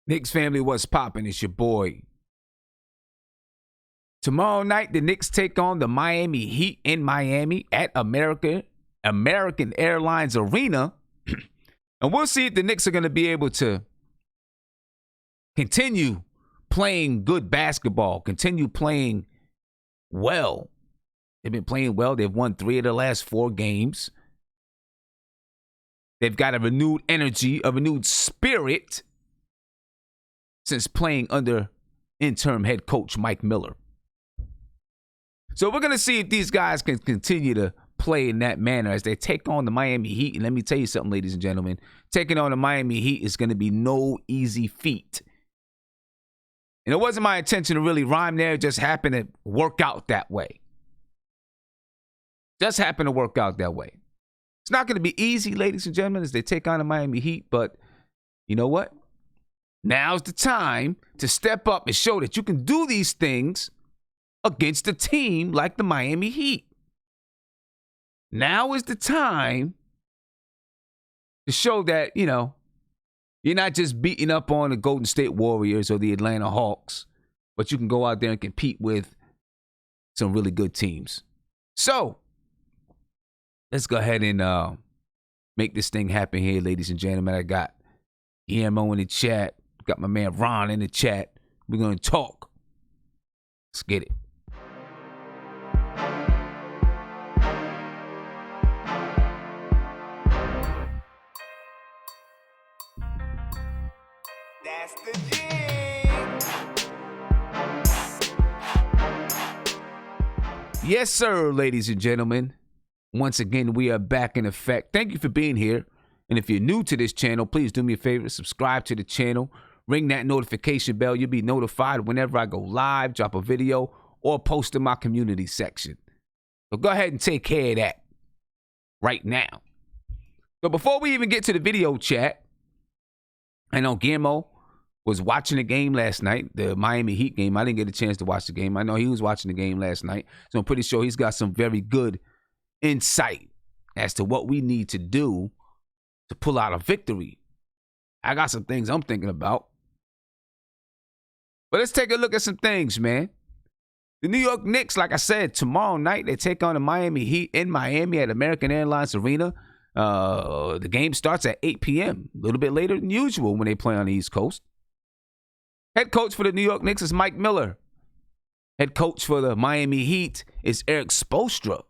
Knicks family, what's poppin'? It's your boy. Tomorrow night, the Knicks take on the Miami Heat in Miami at American Airlines Arena. And we'll see if the Knicks are going to be able to continue playing good basketball, continue playing well. They've been playing well. They've won 3 of the last 4 games. They've got a renewed energy, a renewed spirit since playing under interim head coach Mike Miller. So we're going to see if these guys can continue to play in that manner as they take on the Miami Heat. And let me tell you something, ladies and gentlemen. Taking on the Miami Heat is going to be no easy feat. And it wasn't my intention to really rhyme there. It just happened to work out that way. Just happened to work out that way. It's not going to be easy, ladies and gentlemen, as they take on the Miami Heat. But you know what? Now's the time to step up and show that you can do these things against a team like the Miami Heat. Now is the time to show that, you're not just beating up on the Golden State Warriors or the Atlanta Hawks, but you can go out there and compete with some really good teams. So, let's go ahead and make this thing happen here, ladies and gentlemen. I got EMO in the chat. Got my man Ron in the chat. We're going to talk. Let's get it. That's the thing. Yes, sir, ladies and gentlemen. Once again, we are back in effect. Thank you for being here. And if you're new to this channel, please do me a favor, subscribe to the channel. Ring that notification bell. You'll be notified whenever I go live, drop a video, or post in my community section. So go ahead and take care of that right now. So before we even get to the video chat, I know Guillermo was watching the game last night, the Miami Heat game. I didn't get a chance to watch the game. I know he was watching the game last night. So I'm pretty sure he's got some very good insight as to what we need to do to pull out a victory. I got some things I'm thinking about. But let's take a look at some things, man. The New York Knicks, like I said, tomorrow night, they take on the Miami Heat in Miami at American Airlines Arena. The game starts at 8 p.m., a little bit later than usual when they play on the East Coast. Head coach for the New York Knicks is Mike Miller. Head coach for the Miami Heat is Eric Spoelstra.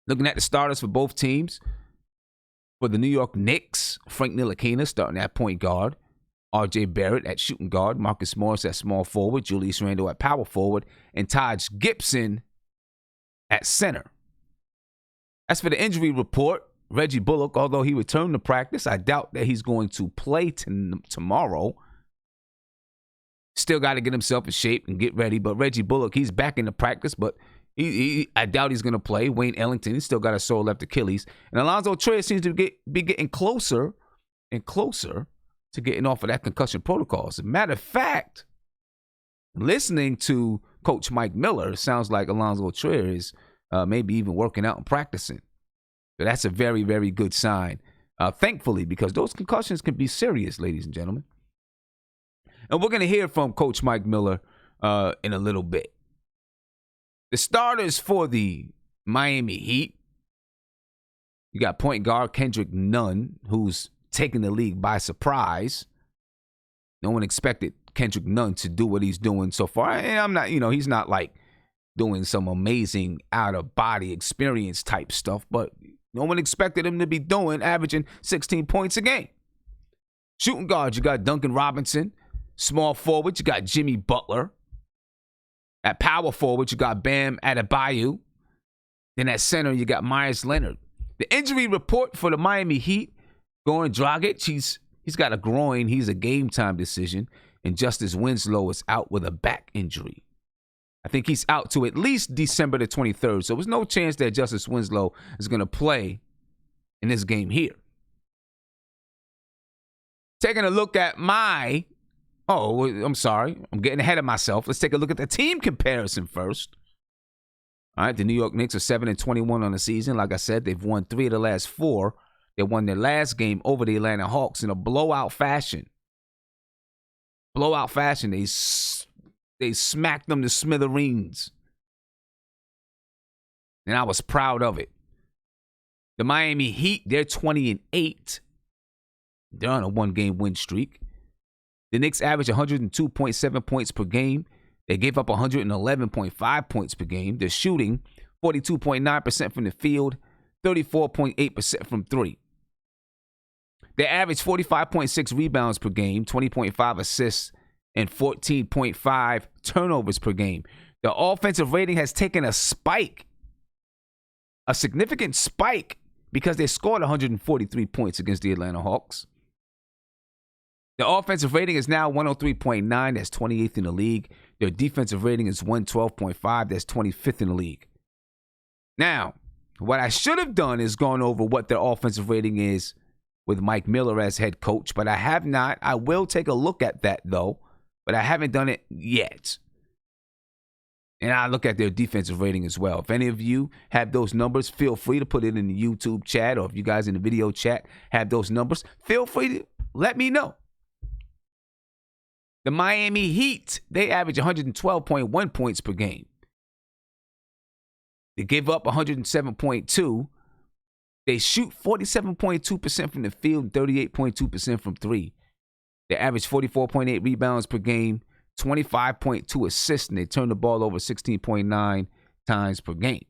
Looking at the starters for both teams. For the New York Knicks, Frank Ntilikina starting at point guard. R.J. Barrett at shooting guard. Marcus Morris at small forward. Julius Randle at power forward. And Taj Gibson at center. As for the injury report, Reggie Bullock, although he returned to practice, I doubt that he's going to play tomorrow. Still got to get himself in shape and get ready. But Reggie Bullock, he's back into practice, but I doubt he's going to play. Wayne Ellington, he's still got a sore left Achilles. And Alonzo Trier seems to be getting closer and closer to getting off of that concussion protocol. As a matter of fact, listening to Coach Mike Miller, it sounds like Alonzo Trier is maybe even working out and practicing. So that's a very, very good sign, thankfully, because those concussions can be serious, ladies and gentlemen. And we're going to hear from Coach Mike Miller in a little bit. The starters for the Miami Heat, you got point guard Kendrick Nunn, who's taking the league by surprise. No one expected Kendrick Nunn to do what he's doing so far. And I'm not, he's not like doing some amazing out-of-body experience type stuff, but no one expected him to be averaging 16 points a game. Shooting guard, you got Duncan Robinson. Small forward, you got Jimmy Butler. At power forward, you got Bam Adebayo. Then at center, you got Myers Leonard. The injury report for the Miami Heat, Goran Dragic, he's got a groin. He's a game-time decision. And Justice Winslow is out with a back injury. I think he's out to at least December the 23rd. So there's no chance that Justice Winslow is going to play in this game here. Taking a look at I'm sorry. I'm getting ahead of myself. Let's take a look at the team comparison first. All right, the New York Knicks are 7-21 on the season. Like I said, they've won 3 of the last 4. They won their last game over the Atlanta Hawks in a blowout fashion. Blowout fashion. They smacked them to smithereens. And I was proud of it. The Miami Heat, they're 20-8. They're on a one-game win streak. The Knicks average 102.7 points per game. They gave up 111.5 points per game. They're shooting 42.9% from the field, 34.8% from three. They average 45.6 rebounds per game, 20.5 assists, and 14.5 turnovers per game. The offensive rating has taken a spike, a significant spike, because they scored 143 points against the Atlanta Hawks. The offensive rating is now 103.9. That's 28th in the league. Their defensive rating is 112.5. That's 25th in the league. Now, what I should have done is gone over what their offensive rating is with Mike Miller as head coach, but I have not. I will take a look at that, though, but I haven't done it yet. And I look at their defensive rating as well. If any of you have those numbers, feel free to put it in the YouTube chat, or if you guys in the video chat have those numbers, feel free to let me know. The Miami Heat, they average 112.1 points per game. They give up 107.2. They shoot 47.2% from the field and 38.2% from three. They average 44.8 rebounds per game, 25.2 assists, and they turn the ball over 16.9 times per game.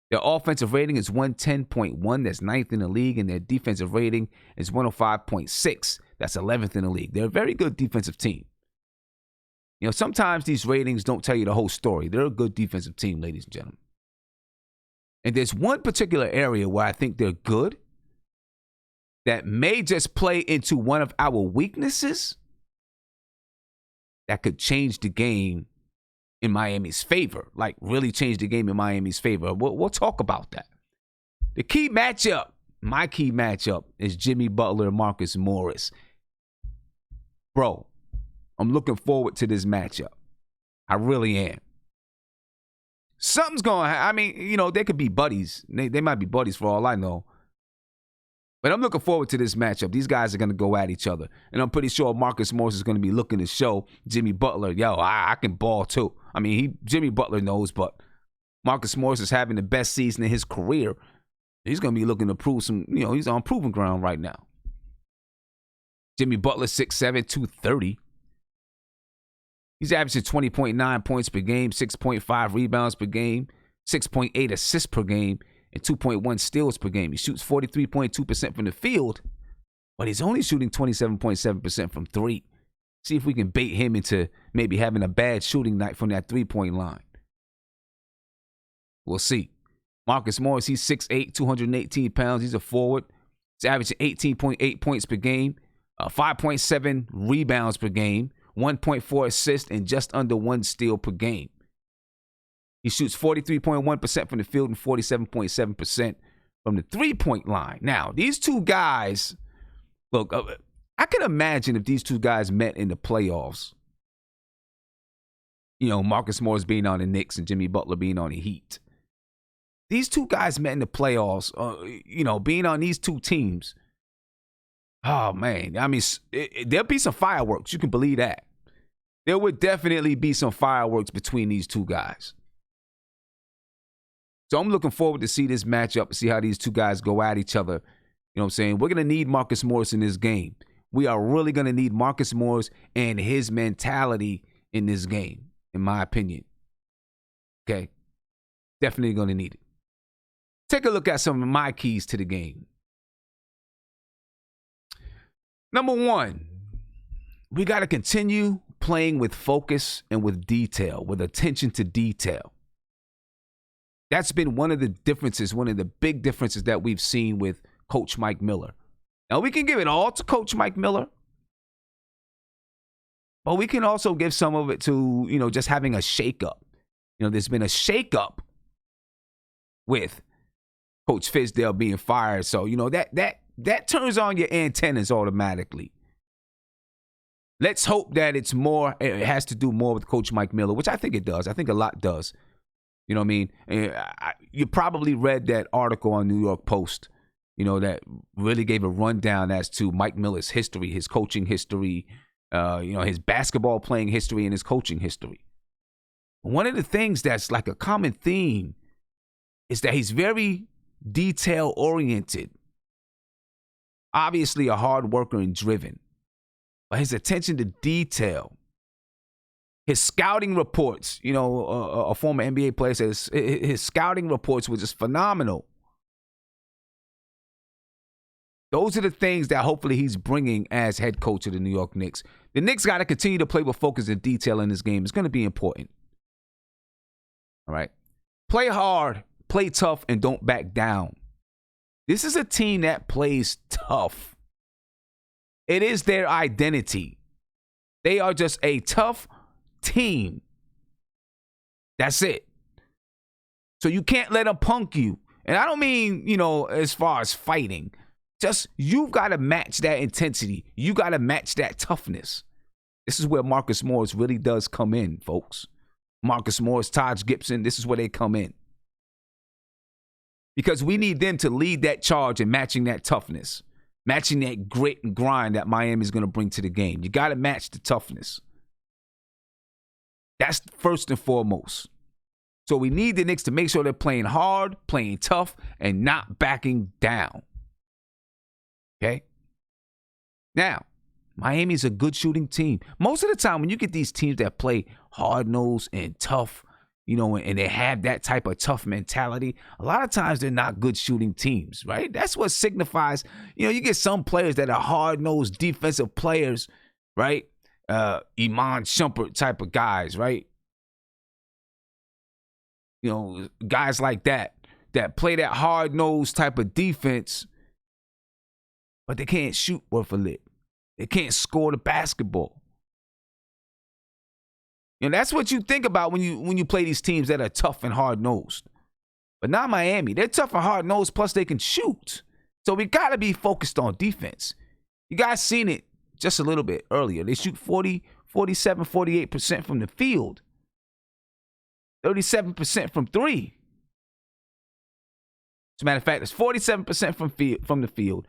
Their offensive rating is 110.1. That's 9th in the league, and their defensive rating is 105.6. That's 11th in the league. They're a very good defensive team. You know, sometimes these ratings don't tell you the whole story. They're a good defensive team, ladies and gentlemen. And there's one particular area where I think they're good that may just play into one of our weaknesses that could change the game in Miami's favor, like really change the game in Miami's favor. We'll talk about that. The key matchup, my key matchup, is Jimmy Butler and Marcus Morris. Bro, I'm looking forward to this matchup. I really am. Something's going to happen. I mean, you know, they could be buddies. They might be buddies for all I know. But I'm looking forward to this matchup. These guys are going to go at each other. And I'm pretty sure Marcus Morris is going to be looking to show Jimmy Butler, yo, I can ball too. I mean, Jimmy Butler knows, but Marcus Morris is having the best season in his career. He's going to be looking to prove some, you know, he's on proving ground right now. Jimmy Butler, 6'7", 230. He's averaging 20.9 points per game, 6.5 rebounds per game, 6.8 assists per game, and 2.1 steals per game. He shoots 43.2% from the field, but he's only shooting 27.7% from three. See if we can bait him into maybe having a bad shooting night from that three-point line. We'll see. Marcus Morris, he's 6'8", 218 pounds. He's a forward. He's averaging 18.8 points per game, 5.7 rebounds per game, 1.4 assists, and just under 1 steal per game. He shoots 43.1% from the field and 47.7% from the three-point line. Now, these two guys, look, I can imagine if these two guys met in the playoffs, you know, Marcus Morris being on the Knicks and Jimmy Butler being on the Heat. These two guys met in the playoffs, you know, being on these two teams. Oh, man. I mean, there'll be some fireworks. You can believe that. There would definitely be some fireworks between these two guys. So I'm looking forward to see this matchup and see how these two guys go at each other. You know what I'm saying? We're going to need Marcus Morris in this game. We are really going to need Marcus Morris and his mentality in this game, in my opinion. Okay? Definitely going to need it. Take a look at some of my keys to the game. Number one, we got to continue playing with focus and with detail, with attention to detail. That's been one of the differences, one of the big differences that we've seen with Coach Mike Miller. Now, we can give it all to Coach Mike Miller, but we can also give some of it to, you know, just having a shakeup. You know, there's been a shakeup with Coach Fizdale being fired. So, you know, that turns on your antennas automatically. Let's hope that it has to do more with Coach Mike Miller, which I think it does. I think a lot does. You know what I mean? You probably read that article on New York Post, that really gave a rundown as to Mike Miller's history, his coaching history, his basketball playing history and his coaching history. One of the things that's like a common theme is that he's very detail oriented. Obviously a hard worker and driven, but his attention to detail, his scouting reports, a former NBA player says his scouting reports were just phenomenal. Those are the things that hopefully he's bringing as head coach of the New York Knicks. The Knicks got to continue to play with focus and detail in this game. It's going to be important. All right. Play hard, play tough, and don't back down. This is a team that plays tough. It is their identity. They are just a tough team. That's it. So you can't let them punk you. And I don't mean, as far as fighting. Just, you've got to match that intensity. You got to match that toughness. This is where Marcus Morris really does come in, folks. Marcus Morris, Taj Gibson, this is where they come in. Because we need them to lead that charge in matching that toughness, matching that grit and grind that Miami's going to bring to the game. You got to match the toughness. That's first and foremost. So we need the Knicks to make sure they're playing hard, playing tough, and not backing down. Okay? Now, Miami's a good shooting team. Most of the time, when you get these teams that play hard-nosed and tough, and they have that type of tough mentality, a lot of times they're not good shooting teams, right? That's what signifies, you get some players that are hard-nosed defensive players, right? Iman Shumpert type of guys, right? Guys like that play that hard-nosed type of defense, but they can't shoot worth a lick. They can't score the basketball. That's what you think about when you play these teams that are tough and hard-nosed. But not Miami. They're tough and hard-nosed, plus they can shoot. So we got to be focused on defense. You guys seen it just a little bit earlier. They shoot 40, 47, 48% from the field. 37% from three. As a matter of fact, it's 47% from the field.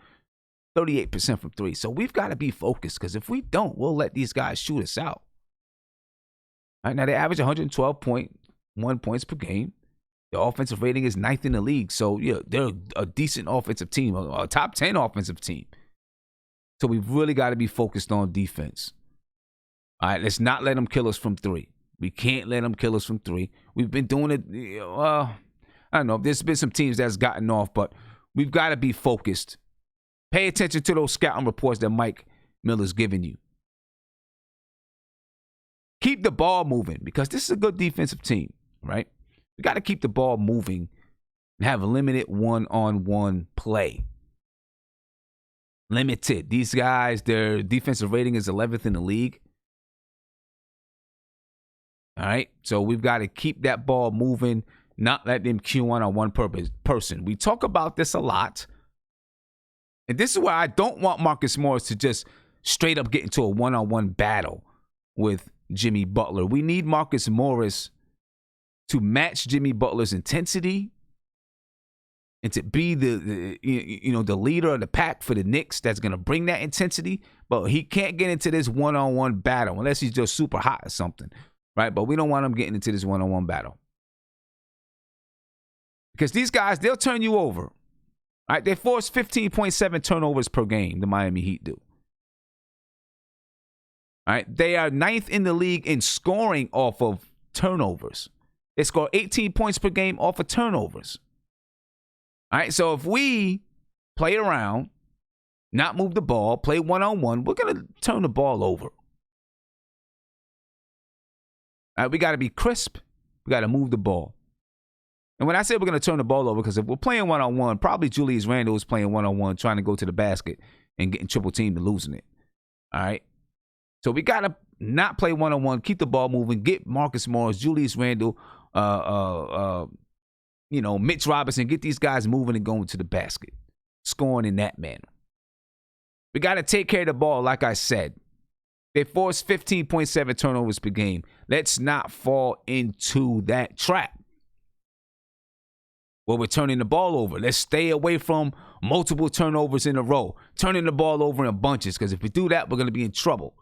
38% from three. So we've got to be focused, because if we don't, we'll let these guys shoot us out. All right, now they average 112.1 points per game. Their offensive rating is 9th in the league. So, yeah, they're a decent offensive team, a top 10 offensive team. So we've really got to be focused on defense. All right, let's not let them kill us from three. We can't let them kill us from three. We've been doing it, I don't know. There's been some teams that's gotten off, but we've got to be focused. Pay attention to those scouting reports that Mike Miller's giving you. Keep the ball moving, because this is a good defensive team, right? We got to keep the ball moving and have limited one-on-one play. Limited. These guys, their defensive rating is 11th in the league. All right? So we've got to keep that ball moving, not let them cue on one person. We talk about this a lot. And this is why I don't want Marcus Morris to just straight up get into a one-on-one battle with Jimmy Butler. We need Marcus Morris to match Jimmy Butler's intensity and to be the leader of the pack for the Knicks that's going to bring that intensity. But he can't get into this one-on-one battle unless he's just super hot or something, right? But we don't want him getting into this one-on-one battle, because these guys, they'll turn you over. All right, they force 15.7 turnovers per game, the Miami Heat do. All right, they are 9th in the league in scoring off of turnovers. They score 18 points per game off of turnovers. All right, so if we play around, not move the ball, play one-on-one, we're going to turn the ball over. All right, we got to be crisp. We got to move the ball. And when I say we're going to turn the ball over, because if we're playing one-on-one, probably Julius Randle is playing one-on-one, trying to go to the basket and getting triple teamed and losing it. All right? So we got to not play one-on-one, keep the ball moving, get Marcus Morris, Julius Randle, Mitch Robinson, get these guys moving and going to the basket, scoring in that manner. We got to take care of the ball, like I said. They force 15.7 turnovers per game. Let's not fall into that trap. where we're turning the ball over. Let's stay away from multiple turnovers in a row, turning the ball over in bunches, because if we do that, we're going to be in trouble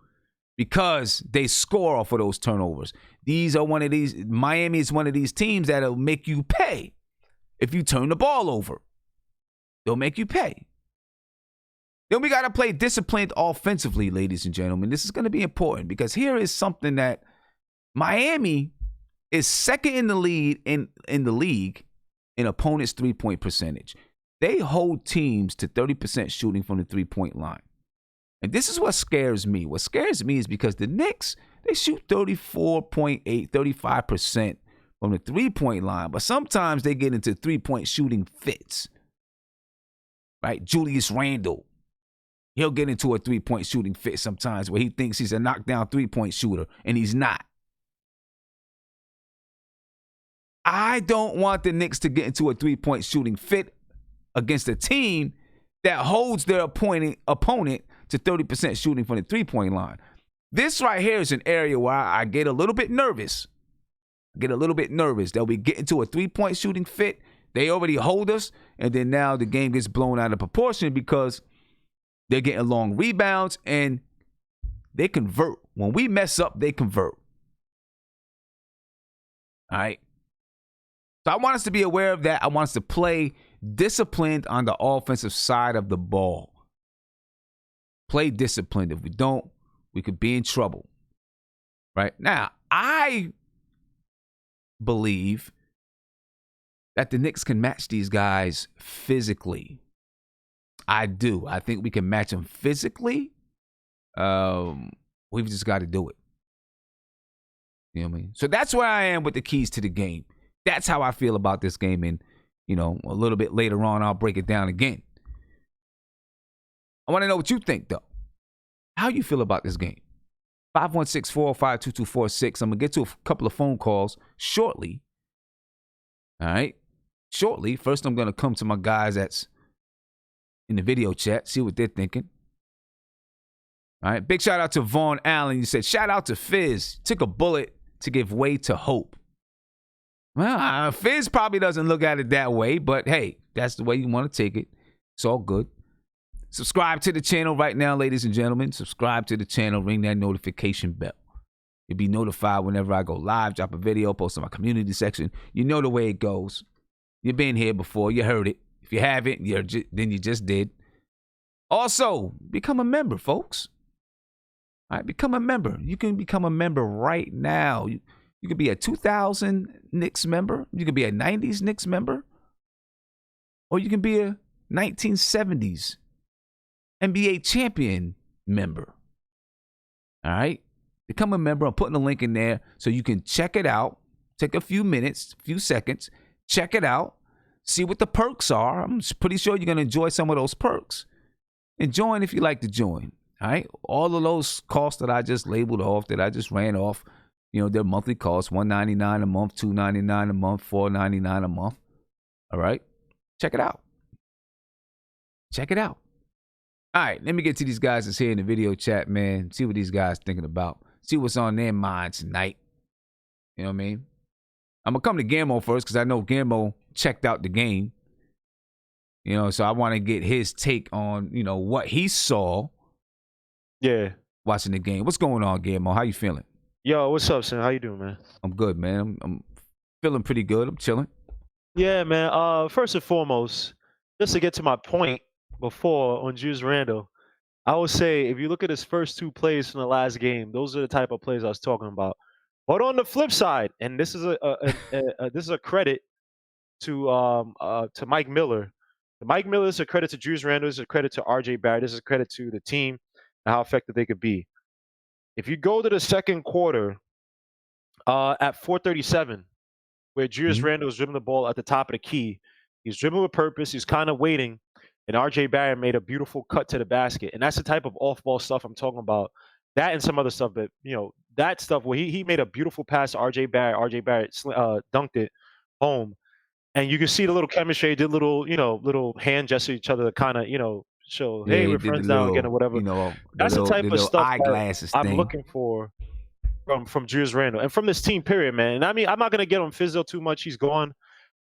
because they score off of those turnovers. Miami is one of these teams that'll make you pay if you turn the ball over. They'll make you pay. Then we got to play disciplined offensively, ladies and gentlemen. This is going to be important because here is something that Miami is second in the lead in the league in opponents' three-point percentage. They hold teams to 30% shooting from the three-point line. And this is what scares me. What scares me is because the Knicks, they shoot 34.8, 35% from the three-point line, but sometimes they get into three-point shooting fits. Right? Julius Randle, he'll get into a three-point shooting fit sometimes where he thinks he's a knockdown three-point shooter, and he's not. I don't want the Knicks to get into a three-point shooting fit against a team that holds their opponent to 30% shooting from the three-point line. This right here is an area where I get a little bit nervous. They'll be getting to a three-point shooting fit. They already hold us, and then now the game gets blown out of proportion because they're getting long rebounds, and they convert. When we mess up, they convert. All right? So I want us to be aware of that. I want us to play disciplined on the offensive side of the ball. Play disciplined. If we don't, we could be in trouble. Right? Now, I believe that the Knicks can match these guys physically. I do. I think we can match them physically. We've just got to do it. You know what I mean? So that's where I am with the keys to the game. That's how I feel about this game. And, a little bit later on, I'll break it down again. I want to know what you think, though. How you feel about this game? 516-405-2246. I'm going to get to a couple of phone calls shortly. All right? Shortly. First, I'm going to come to my guys that's in the video chat, see what they're thinking. All right? Big shout out to Vaughn Allen. You said, shout out to Fizz. Took a bullet to give way to hope. Well, Fizz probably doesn't look at it that way, but hey, that's the way you want to take it. It's all good. Subscribe to the channel right now, ladies and gentlemen. Subscribe to the channel. Ring that notification bell. You'll be notified whenever I go live, drop a video, post in my community section. You know the way it goes. You've been here before. You heard it. If you haven't, then you just did. Also, become a member, folks. All right, become a member. You can become a member right now. You could be a 2000 Knicks member. You could be a 90s Knicks member. Or you can be a 1970s NBA champion member. All right? Become a member. I'm putting a link in there so you can check it out. Take a few minutes, a few seconds. Check it out. See what the perks are. I'm pretty sure you're going to enjoy some of those perks. And join if you like to join. All right? All of those costs that I just labeled off, that I just ran off, their monthly costs, $199 a month, $299 a month, $499 a month. All right? Check it out. Check it out. All right, let me get to these guys that's here in the video chat, man. See what these guys thinking about. See what's on their minds tonight. You know what I mean? I'm going to come to Gammo first because I know Gammo checked out the game. So I want to get his take on, what he saw. Yeah. Watching the game. What's going on, Gammo? How you feeling? Yo, what's up, son? How you doing, man? I'm good, man. I'm feeling pretty good. I'm chilling. Yeah, man. First and foremost, just to get to my point before on Julius Randle, I would say if you look at his first two plays from the last game, those are the type of plays I was talking about. But on the flip side, and this is a credit to Mike Miller. Mike Miller is a credit to Julius Randle. This is a credit to R.J. Barrett. This is a credit to the team and how effective they could be. If you go to the second quarter at 4:37, where Julius Randle is dribbling the ball at the top of the key, he's dribbling with purpose. He's kind of waiting, and R.J. Barrett made a beautiful cut to the basket. And that's the type of off-ball stuff I'm talking about. That and some other stuff, but that stuff where he made a beautiful pass to R.J. Barrett. R.J. Barrett dunked it home, and you can see the little chemistry. They did little hand gesture to each other to kind of show, hey, we're friends now again or whatever. That's the type of stuff that I'm looking for from Julius Randle and from this team, period, man. And I mean, I'm not gonna get on Fizzo too much. He's gone,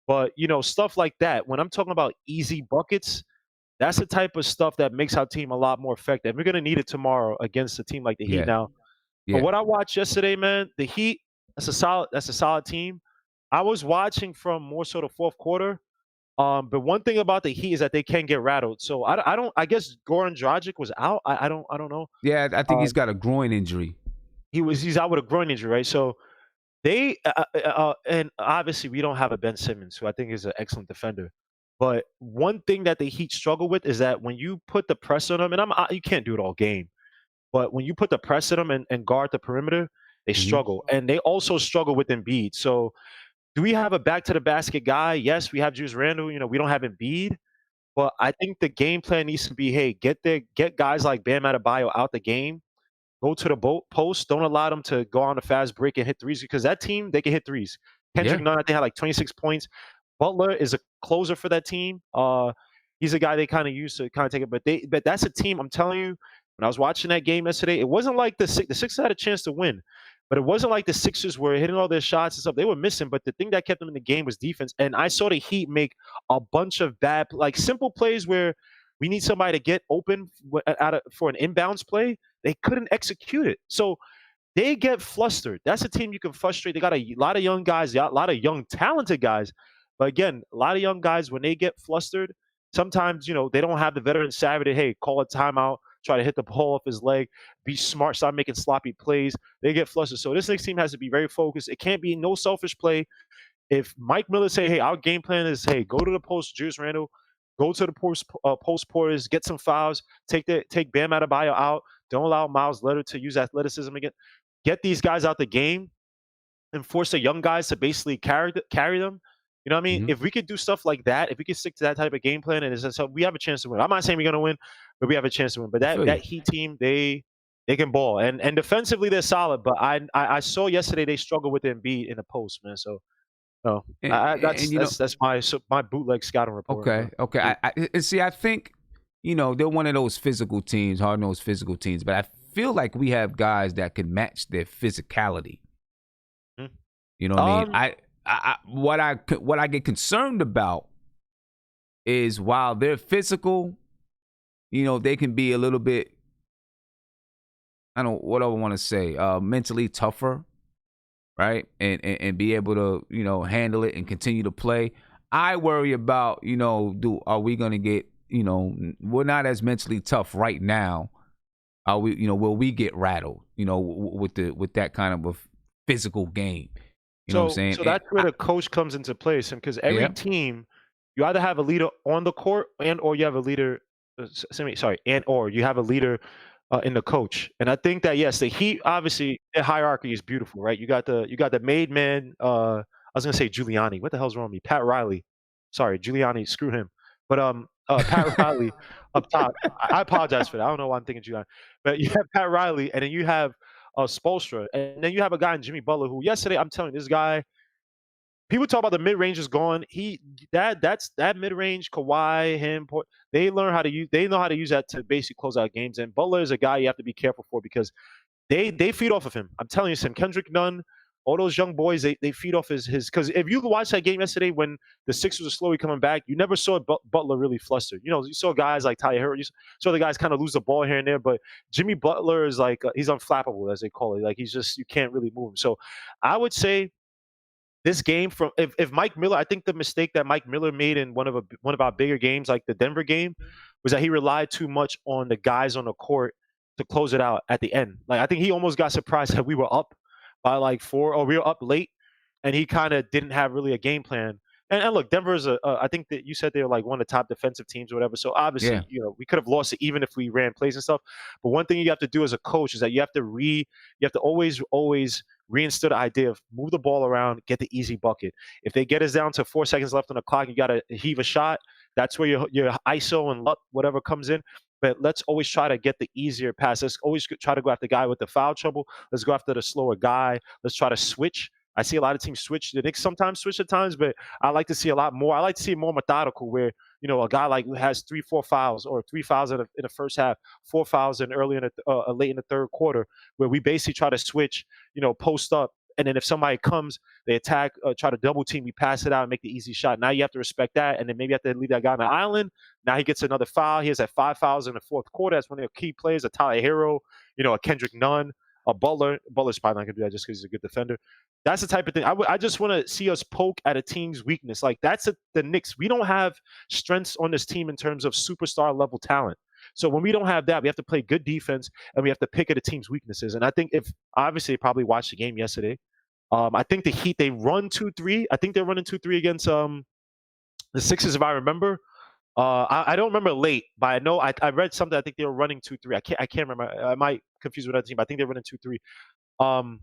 But stuff like that. When I'm talking about easy buckets, that's the type of stuff that makes our team a lot more effective. We're gonna need it tomorrow against a team like the Heat. Yeah, Now, but yeah. what I watched yesterday, man, the Heat, that's a solid team. I was watching from more so the fourth quarter. But one thing about the Heat is that they can get rattled. So I don't. I guess Goran Dragic was out. I don't know. Yeah, I think Uh, he's got a groin injury. he's out with a groin injury, right? So and obviously we don't have a Ben Simmons, who I think is an excellent defender. But one thing that the Heat struggle with is that when you put the press on them, and you can't do it all game, but when you put the press on them and guard the perimeter, they Mhm. struggle, and they also struggle with Embiid. So do we have a back to the basket guy? Yes, we have Julius Randle. We don't have Embiid. But I think the game plan needs to be, hey, get guys like Bam Adebayo out the game. Go to the post. Don't allow them to go on a fast break and hit threes because that team, they can hit threes. Kendrick Yeah. Nunn, I think, had like 26 points. Butler is a closer for that team. He's a guy they kind of use to kind of take it, but that's a team. I'm telling you, when I was watching that game yesterday, it wasn't like the Sixers had a chance to win, but it wasn't like the Sixers were hitting all their shots and stuff. They were missing, but the thing that kept them in the game was defense. And I saw the Heat make a bunch of bad, like simple plays where we need somebody to get open for an inbounds play. They couldn't execute it. So they get flustered. That's a team you can frustrate. They got a lot of young guys, a lot of young, talented guys. But again, a lot of young guys, when they get flustered, sometimes, they don't have the veteran savvy to, hey, call a timeout, try to hit the ball off his leg, be smart, start making sloppy plays. They get flustered. So this next team has to be very focused. It can't be no selfish play. If Mike Miller say, hey, our game plan is, hey, go to the post, Julius Randle, go to the post porters, get some fouls, take Bam Adebayo out. Don't allow Miles Leonard to use athleticism again. Get these guys out the game and force the young guys to basically carry them. You know what I mean? Mhm. If we could do stuff like that, if we could stick to that type of game plan, and so we have a chance to win. I'm not saying we're gonna win, but we have a chance to win. But I that feel you. that Heat team, they can ball, and defensively they're solid. But I saw yesterday they struggled with Embiid in the post, man. So no, And, that's my bootleg scouting report. okay, okay. I see. I think they're one of those physical teams, hard-nosed physical teams. But I feel like we have guys that can match their physicality. Mhm. You know what I mean? Um, What I get concerned about is while they're physical, they can be a little bit. I don't what do I want to say, mentally tougher, right? And be able to handle it and continue to play. I worry about are we gonna get we're not as mentally tough right now. Are we will we get rattled with that kind of a physical game? You know what I'm so saying? so that's where the coach comes into place, and because every Yeah. team, you either have a leader on the court and or you have a leader. Sorry, and or you have a leader in the coach. And I think that yes, the Heat obviously their hierarchy is beautiful, right? You got the made man. I was gonna say Giuliani. What the hell's wrong with me? Pat Riley. Sorry, Giuliani. Screw him. But Pat Riley up top. I apologize for that. I don't know why I'm thinking Giuliani, but you have Pat Riley, and then you have Spoelstra, and then you have a guy in Jimmy Butler who yesterday I'm telling you, this guy. People talk about the mid range is gone. That's that mid range. Kawhi, him, they learn how to use. They know how to use that to basically close out games. And Butler is a guy you have to be careful for because they feed off of him. I'm telling you, Sam Kendrick Nunn, all those young boys, they feed off his because if you watch that game yesterday when the Sixers were slowly coming back, you never saw Butler really flustered. You saw guys like Tyler Hero, you saw the guys kind of lose the ball here and there, but Jimmy Butler is like he's unflappable as they call it. Like he's just you can't really move him. So I would say this game from if Mike Miller, I think the mistake that Mike Miller made in one of our bigger games, like the Denver game, was that he relied too much on the guys on the court to close it out at the end. Like I think he almost got surprised that we were up by like 4 or we were up late, and he kind of didn't have really a game plan. And look, Denver is I think that you said they're like one of the top defensive teams or whatever. So Yeah. obviously, we could have lost it even if we ran plays and stuff. But one thing you have to do as a coach is that you have to always reinstill the idea of move the ball around, get the easy bucket. If they get us down to 4 seconds left on the clock, you got to heave a shot. That's where your ISO and luck, whatever comes in. But let's always try to get the easier pass. Let's always try to go after the guy with the foul trouble. Let's go after the slower guy. Let's try to switch. I see a lot of teams switch. The Knicks sometimes switch at times, but I like to see a lot more. I like to see it more methodical where, a guy like who has 3, 4 fouls or 3 fouls in the first half, 4 fouls in late in the third quarter, where we basically try to switch, post up and then if somebody comes, they attack, try to double team, we pass it out and make the easy shot. Now you have to respect that, and then maybe you have to leave that guy on the island. Now he gets another foul. He has that 5 fouls in the fourth quarter. That's one of the key players, a Tyler Hero, a Kendrick Nunn, a Butler. Butler's probably not going to do that just because he's a good defender. That's the type of thing. I just want to see us poke at a team's weakness. Like, that's the Knicks. We don't have strengths on this team in terms of superstar level talent. So when we don't have that, we have to play good defense, and we have to pick at a team's weaknesses. And I think obviously they probably watched the game yesterday. I think the Heat, they run 2-3. I think they're running 2-3 against the Sixers, if I remember. I don't remember late, but I know I read something. I think they were running 2-3. I can't remember. I might confuse with that team, but I think they're running 2-3.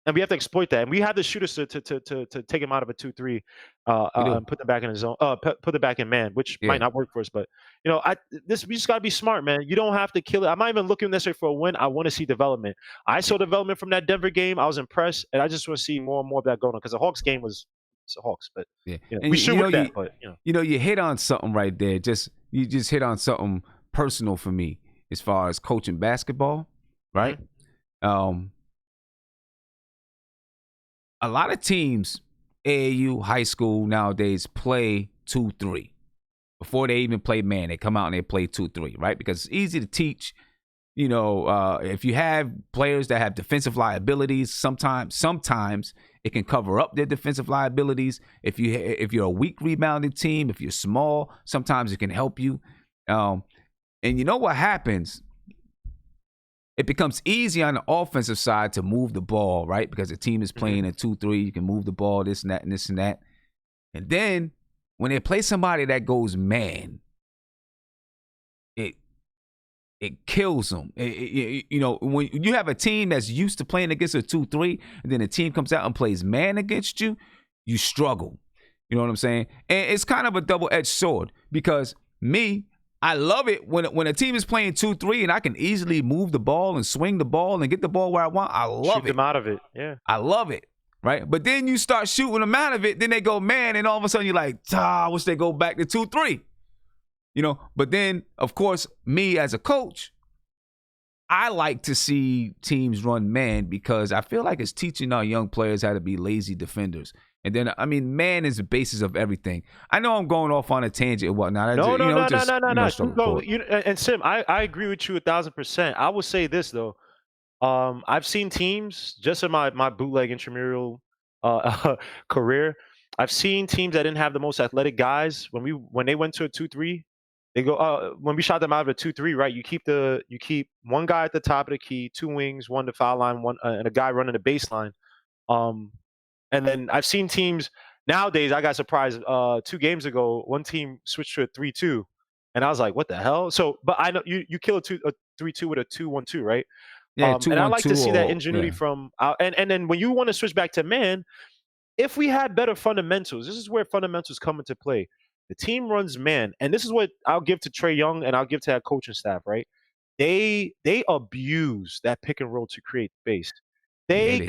And we have to exploit that. And we have the shooters to take him out of a 2-3, and put them back in his zone. Put them back in man, which might not work for us. But we just gotta be smart, man. You don't have to kill it. I'm not even looking necessarily for a win. I want to see development. I saw development from that Denver game. I was impressed, and I just want to see more and more of that going on, because the Hawks game was the Hawks. But we should work that. But you hit on something right there. You just hit on something personal for me as far as coaching basketball, right? Mm-hmm. A lot of teams, AAU, high school nowadays, play 2-3. Before they even play man, they come out and they play 2-3, right? Because it's easy to teach. If you have players that have defensive liabilities, sometimes it can cover up their defensive liabilities. If you're a weak rebounding team, if you're small, sometimes it can help you. And you know what happens? It becomes easy on the offensive side to move the ball, right? Because the team is playing a 2-3. You can move the ball, this and that, and this and that. And then when they play somebody that goes man, it kills them. When you have a team that's used to playing against a 2-3, and then the team comes out and plays man against you, you struggle. You know what I'm saying? And it's kind of a double-edged sword, because I love it when a team is playing 2-3 and I can easily move the ball and swing the ball and get the ball where I want. I love it. Shoot them out of it. Yeah. I love it. Right. But then you start shooting them out of it. Then they go, man. And all of a sudden you're like, I wish they go back to 2-3. But then, of course, me as a coach, I like to see teams run man, because I feel like it's teaching our young players how to be lazy defenders. And then, man is the basis of everything. I know I'm going off on a tangent and whatnot. No. And Sim, I agree with you 1,000%. I will say this, though. I've seen teams, just in my bootleg intramural career, I've seen teams that didn't have the most athletic guys. When they went to a 2-3, they go, when we shot them out of a 2-3, right? You keep one guy at the top of the key, 2 wings, one to foul line, one and a guy running the baseline. And then I've seen teams nowadays. I got surprised 2 games ago. One team switched to a 3-2, and I was like, "What the hell?" So, but I know you kill a 3-2 with a 2-1-2, right? Yeah, and I like to see that ingenuity from and then when you want to switch back to man, if we had better fundamentals, this is where fundamentals come into play. The team runs man, and this is what I'll give to Trae Young, and I'll give to that coaching staff, right? They abuse that pick and roll to create space. They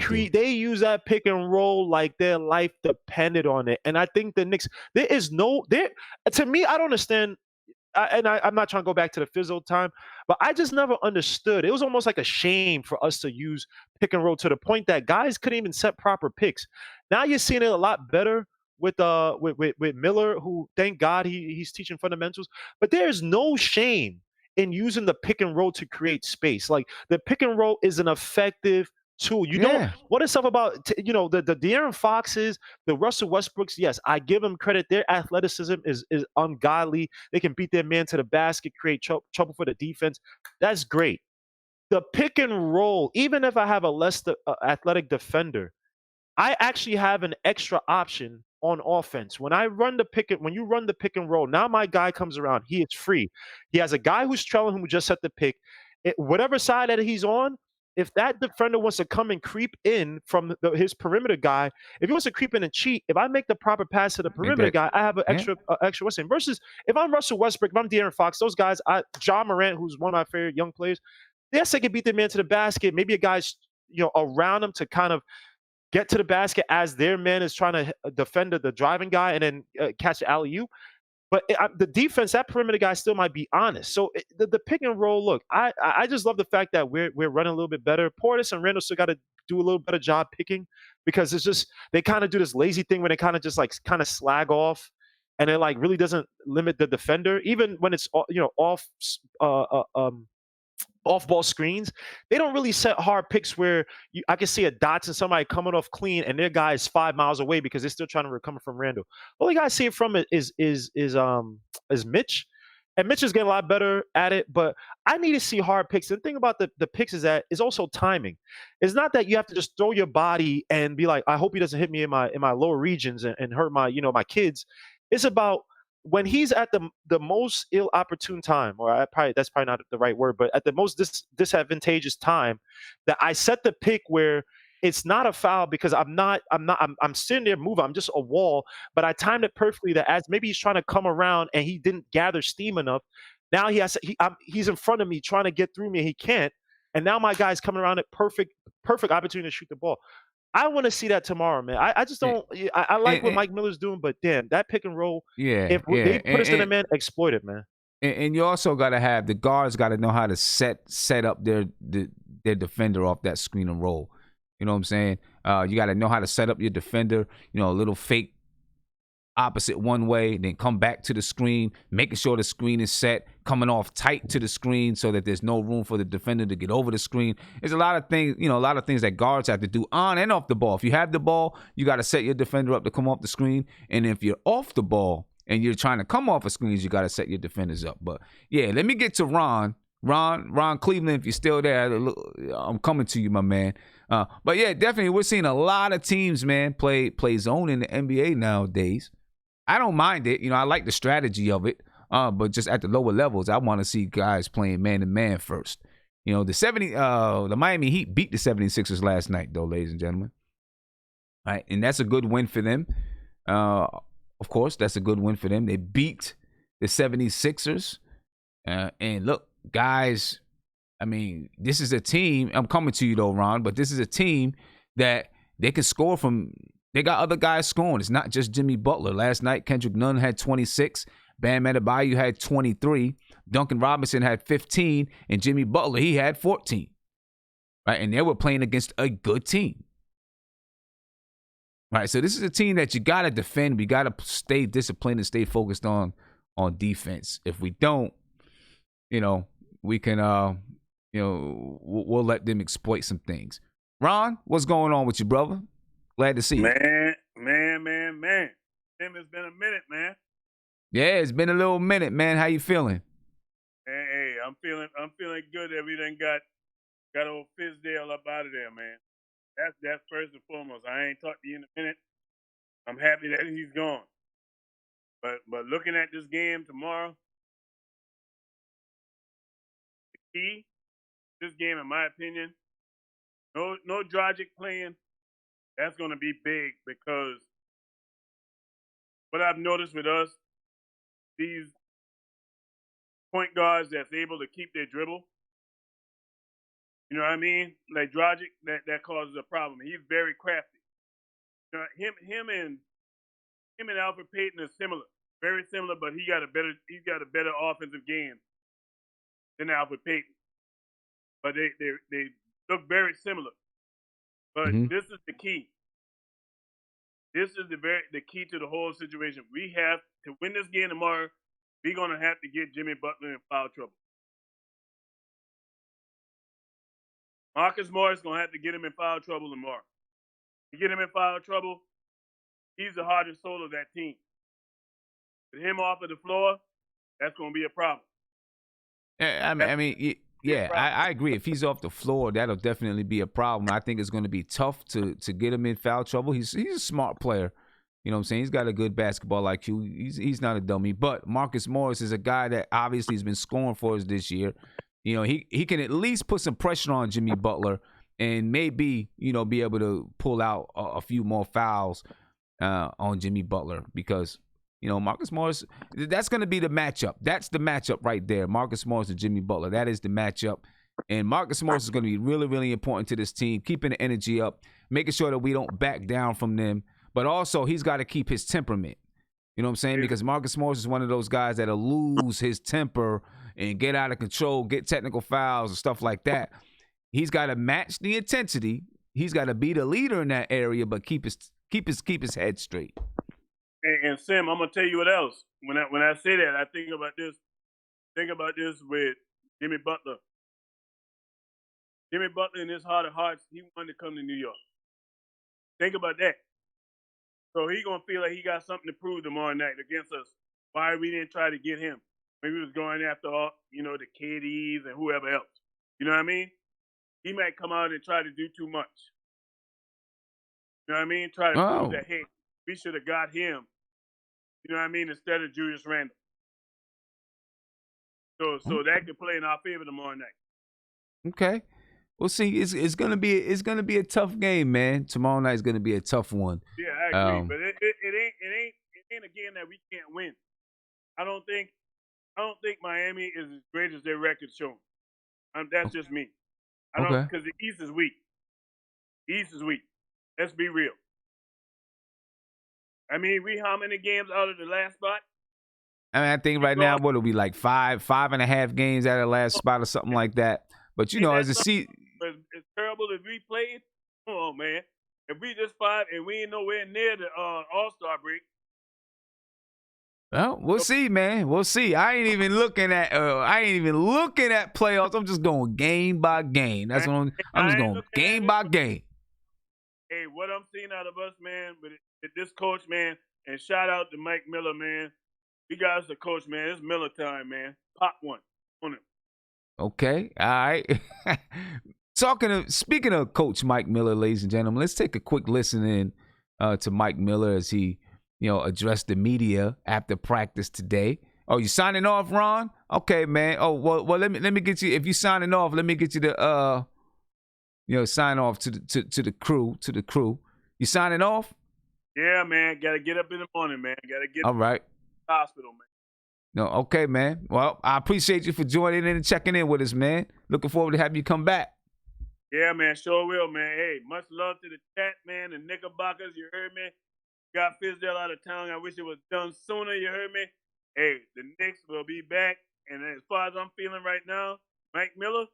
use that pick and roll like their life depended on it. And I think the Knicks, to me, I don't understand. I'm not trying to go back to the physical time, but I just never understood. It was almost like a shame for us to use pick and roll to the point that guys couldn't even set proper picks. Now you're seeing it a lot better with Miller, who, thank God, he's teaching fundamentals. But there's no shame in using the pick and roll to create space. Like, the pick and roll is an effective tool. You don't. What is stuff about the De'Aaron Foxes, the Russell Westbrooks? Yes, I give them credit. Their athleticism is ungodly. They can beat their man to the basket, create trouble for the defense. That's great. The pick and roll, even if I have a less athletic defender, I actually have an extra option on offense. When you run the pick and roll, now my guy comes around. He is free. He has a guy who's trailing him who just set the pick. Whatever side that he's on, if that defender wants to come and creep in from his perimeter guy, if he wants to creep in and cheat, if I make the proper pass to the perimeter guy, I have an extra what's name. Versus if I'm Russell Westbrook, if I'm De'Aaron Fox, those guys, John Morant, who's one of my favorite young players, yes, they can beat their man to the basket. Maybe a guy's around him to kind of get to the basket as their man is trying to defend the driving guy and then catch the alley-oop. But the defense, that perimeter guy still might be honest. So the pick and roll, look, I just love the fact that we're running a little bit better. Portis and Randall still got to do a little better job picking, because it's just they kind of do this lazy thing where they kind of just like kind of slag off, and it like really doesn't limit the defender, even when it's off off-ball screens. They don't really set hard picks where I can see a Dotson, somebody coming off clean, and their guy is 5 miles away because they're still trying to recover from Randall. Only guy I see it from is Mitch, and Mitch is getting a lot better at it. But I need to see hard picks. And the thing about the picks is that it's also timing. It's not that you have to just throw your body and be like, I hope he doesn't hit me in my lower regions and hurt my my kids. It's about when he's at the most ill opportune time, or that's probably not the right word, but at the most disadvantageous time, that I set the pick where it's not a foul because I'm sitting there moving. I'm just a wall, but I timed it perfectly that as maybe he's trying to come around and he didn't gather steam enough. Now he's in front of me trying to get through me and he can't. And now my guy's coming around at perfect opportunity to shoot the ball. I want to see that tomorrow, man. I just don't. I like what Mike Miller's doing, but damn, that pick and roll. Yeah, If they put us in a man, exploit it, man. And you also got to have the guards got to know how to set up their defender off that screen and roll. You know what I'm saying? You got to know how to set up your defender. A little fake opposite one way, then come back to the screen, making sure the screen is set, coming off tight to the screen so that there's no room for the defender to get over the screen. There's a lot of things, a lot of things that guards have to do on and off the ball. If you have the ball, you got to set your defender up to come off the screen. And if you're off the ball and you're trying to come off of screens, you got to set your defenders up. But yeah, let me get to Ron Cleveland. If you're still there, I'm coming to you, my man. But yeah, definitely, we're seeing a lot of teams, man, play zone in the NBA nowadays. I don't mind it. I like the strategy of it. But just at the lower levels, I want to see guys playing man-to-man first. The Miami Heat beat the 76ers last night, though, ladies and gentlemen. All right, and that's a good win for them. Of course, that's a good win for them. They beat the 76ers. And look, guys, this is a team. I'm coming to you, though, Ron, but this is a team that they can score from. They got other guys scoring. It's not just Jimmy Butler. Last night, Kendrick Nunn had 26. Bam Adebayo had 23. Duncan Robinson had 15. And Jimmy Butler, he had 14. Right? And they were playing against a good team. Right? So this is a team that you got to defend. We got to stay disciplined and stay focused on defense. If we don't, we can, we'll let them exploit some things. Ron, what's going on with you, brother? Glad to see you. Man. Tim, it's been a minute, man. Yeah, it's been a little minute, man. How you feeling? Hey, I'm feeling good that we done got old Fizdale up out of there, man. That's first and foremost. I ain't talked to you in a minute. I'm happy that he's gone. But looking at this game tomorrow, the key, this game, in my opinion, no Dragic playing. That's going to be big because what I've noticed with us, these point guards that's able to keep their dribble, you know what I mean? Like Dragic, that causes a problem. He's very crafty. Him and Alfred Payton are similar, very similar, but he's got a better offensive game than Alfred Payton. But they look very similar. But This is the key. This is the key to the whole situation. We have to win this game tomorrow. We're gonna have to get Jimmy Butler in foul trouble. Marcus Morris gonna have to get him in foul trouble tomorrow. To get him in foul trouble, he's the heart and soul of that team. With him off of the floor, that's gonna be a problem. Yeah, I agree. If he's off the floor, that'll definitely be a problem. I think it's going to be tough to get him in foul trouble. He's a smart player. You know what I'm saying? He's got a good basketball IQ. He's not a dummy. But Marcus Morris is a guy that obviously has been scoring for us this year. He can at least put some pressure on Jimmy Butler and maybe, be able to pull out a few more fouls on Jimmy Butler because Marcus Morris, that's going to be the matchup. That's the matchup right there. Marcus Morris and Jimmy Butler. That is the matchup. And Marcus Morris is going to be really, really important to this team, keeping the energy up, making sure that we don't back down from them. But also, he's got to keep his temperament. You know what I'm saying? Because Marcus Morris is one of those guys that'll lose his temper and get out of control, get technical fouls and stuff like that. He's got to match the intensity. He's got to be the leader in that area, but keep his head straight. And Sim, I'm gonna tell you what else. When I say that, I think about this. Think about this with Jimmy Butler. Jimmy Butler, in his heart of hearts, he wanted to come to New York. Think about that. So he gonna feel like he got something to prove tomorrow night against us. Why we didn't try to get him? Maybe we was going after all, the KDs and whoever else. You know what I mean? He might come out and try to do too much. You know what I mean? Try to prove that, hey, we should have got him. You know what I mean? Instead of Julius Randle. So that could play in our favor tomorrow night. Okay. Well, see, it's gonna be a tough game, man. Tomorrow night is gonna be a tough one. Yeah, I agree. But it ain't a game that we can't win. I don't think Miami is as great as their record showing. That's just me. I don't, because the East is weak. Let's be real. I mean, we how many games out of the last spot? I mean, I think right now, what will be like 5.5 games out of the last spot or something like that. But as a season, it's terrible if we played. Come on, man. If we just 5 and we ain't nowhere near the All-Star break. Well, we'll see, man. We'll see. I ain't even looking at playoffs. I'm just going game by game. That's what I'm just going game by game. Hey, what I'm seeing out of us, man, with this coach, man, and shout out to Mike Miller, man. We got us a coach, man. It's Miller time, man. Pop one on him. Okay, all right. Speaking of Coach Mike Miller, ladies and gentlemen, let's take a quick listen in to Mike Miller as he, addressed the media after practice today. Oh, you signing off, Ron? Okay, man. Oh, well, let me get you. If you signing off, let me get you to sign off to the crew. You signing off? Yeah, man. Gotta get up in the morning, man. Gotta get all right. To the hospital, man. No, okay, man. Well, I appreciate you for joining in and checking in with us, man. Looking forward to having you come back. Yeah, man. Sure will, man. Hey, much love to the chat, man. The Knickerbockers, you heard me. Got Fizdale out of town. I wish it was done sooner, you heard me. Hey, the Knicks will be back. And as far as I'm feeling right now, Mike Miller,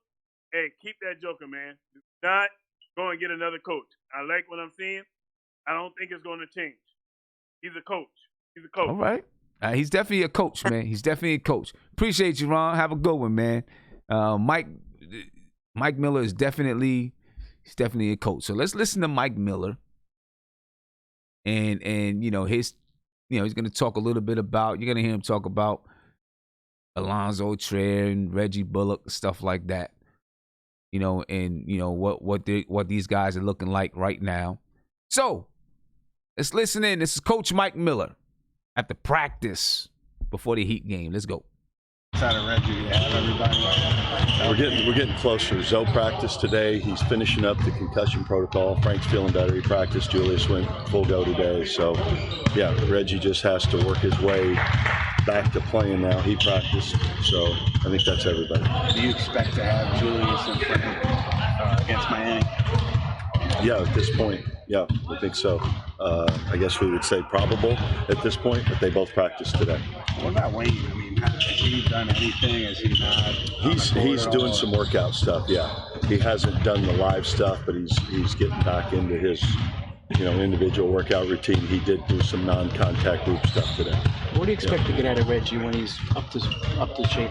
hey, keep that joker, man. Do not go and get another coach. I like what I'm seeing. I don't think it's going to change. He's a coach. All right. He's definitely a coach, man. He's definitely a coach. Appreciate you, Ron. Have a good one, man. Mike Miller is definitely a coach. So let's listen to Mike Miller. And his he's going to talk a little bit about, you're going to hear him talk about Alonzo Trier and Reggie Bullock, stuff like that. What these guys are looking like right now. So let's listen in. This is Coach Mike Miller after practice before the Heat game. Let's go. Out of Reggie, everybody. We're getting closer. Zoe practiced today. He's finishing up the concussion protocol. Frank's feeling better. He practiced. Julius went full go today. So, yeah, Reggie just has to work his way back to playing now. He practiced. So I think that's everybody. Do you expect to have Julius and Frank against Miami? Yeah, at this point, yeah, I think so. I guess we would say probable at this point, but they both practiced today. What about Wayne? I mean, has he done anything? Is he not? He's doing some workout stuff. Yeah, he hasn't done the live stuff, but he's getting back into his individual workout routine. He did do some non-contact group stuff today. What do you expect to get out of Reggie when he's up to shape?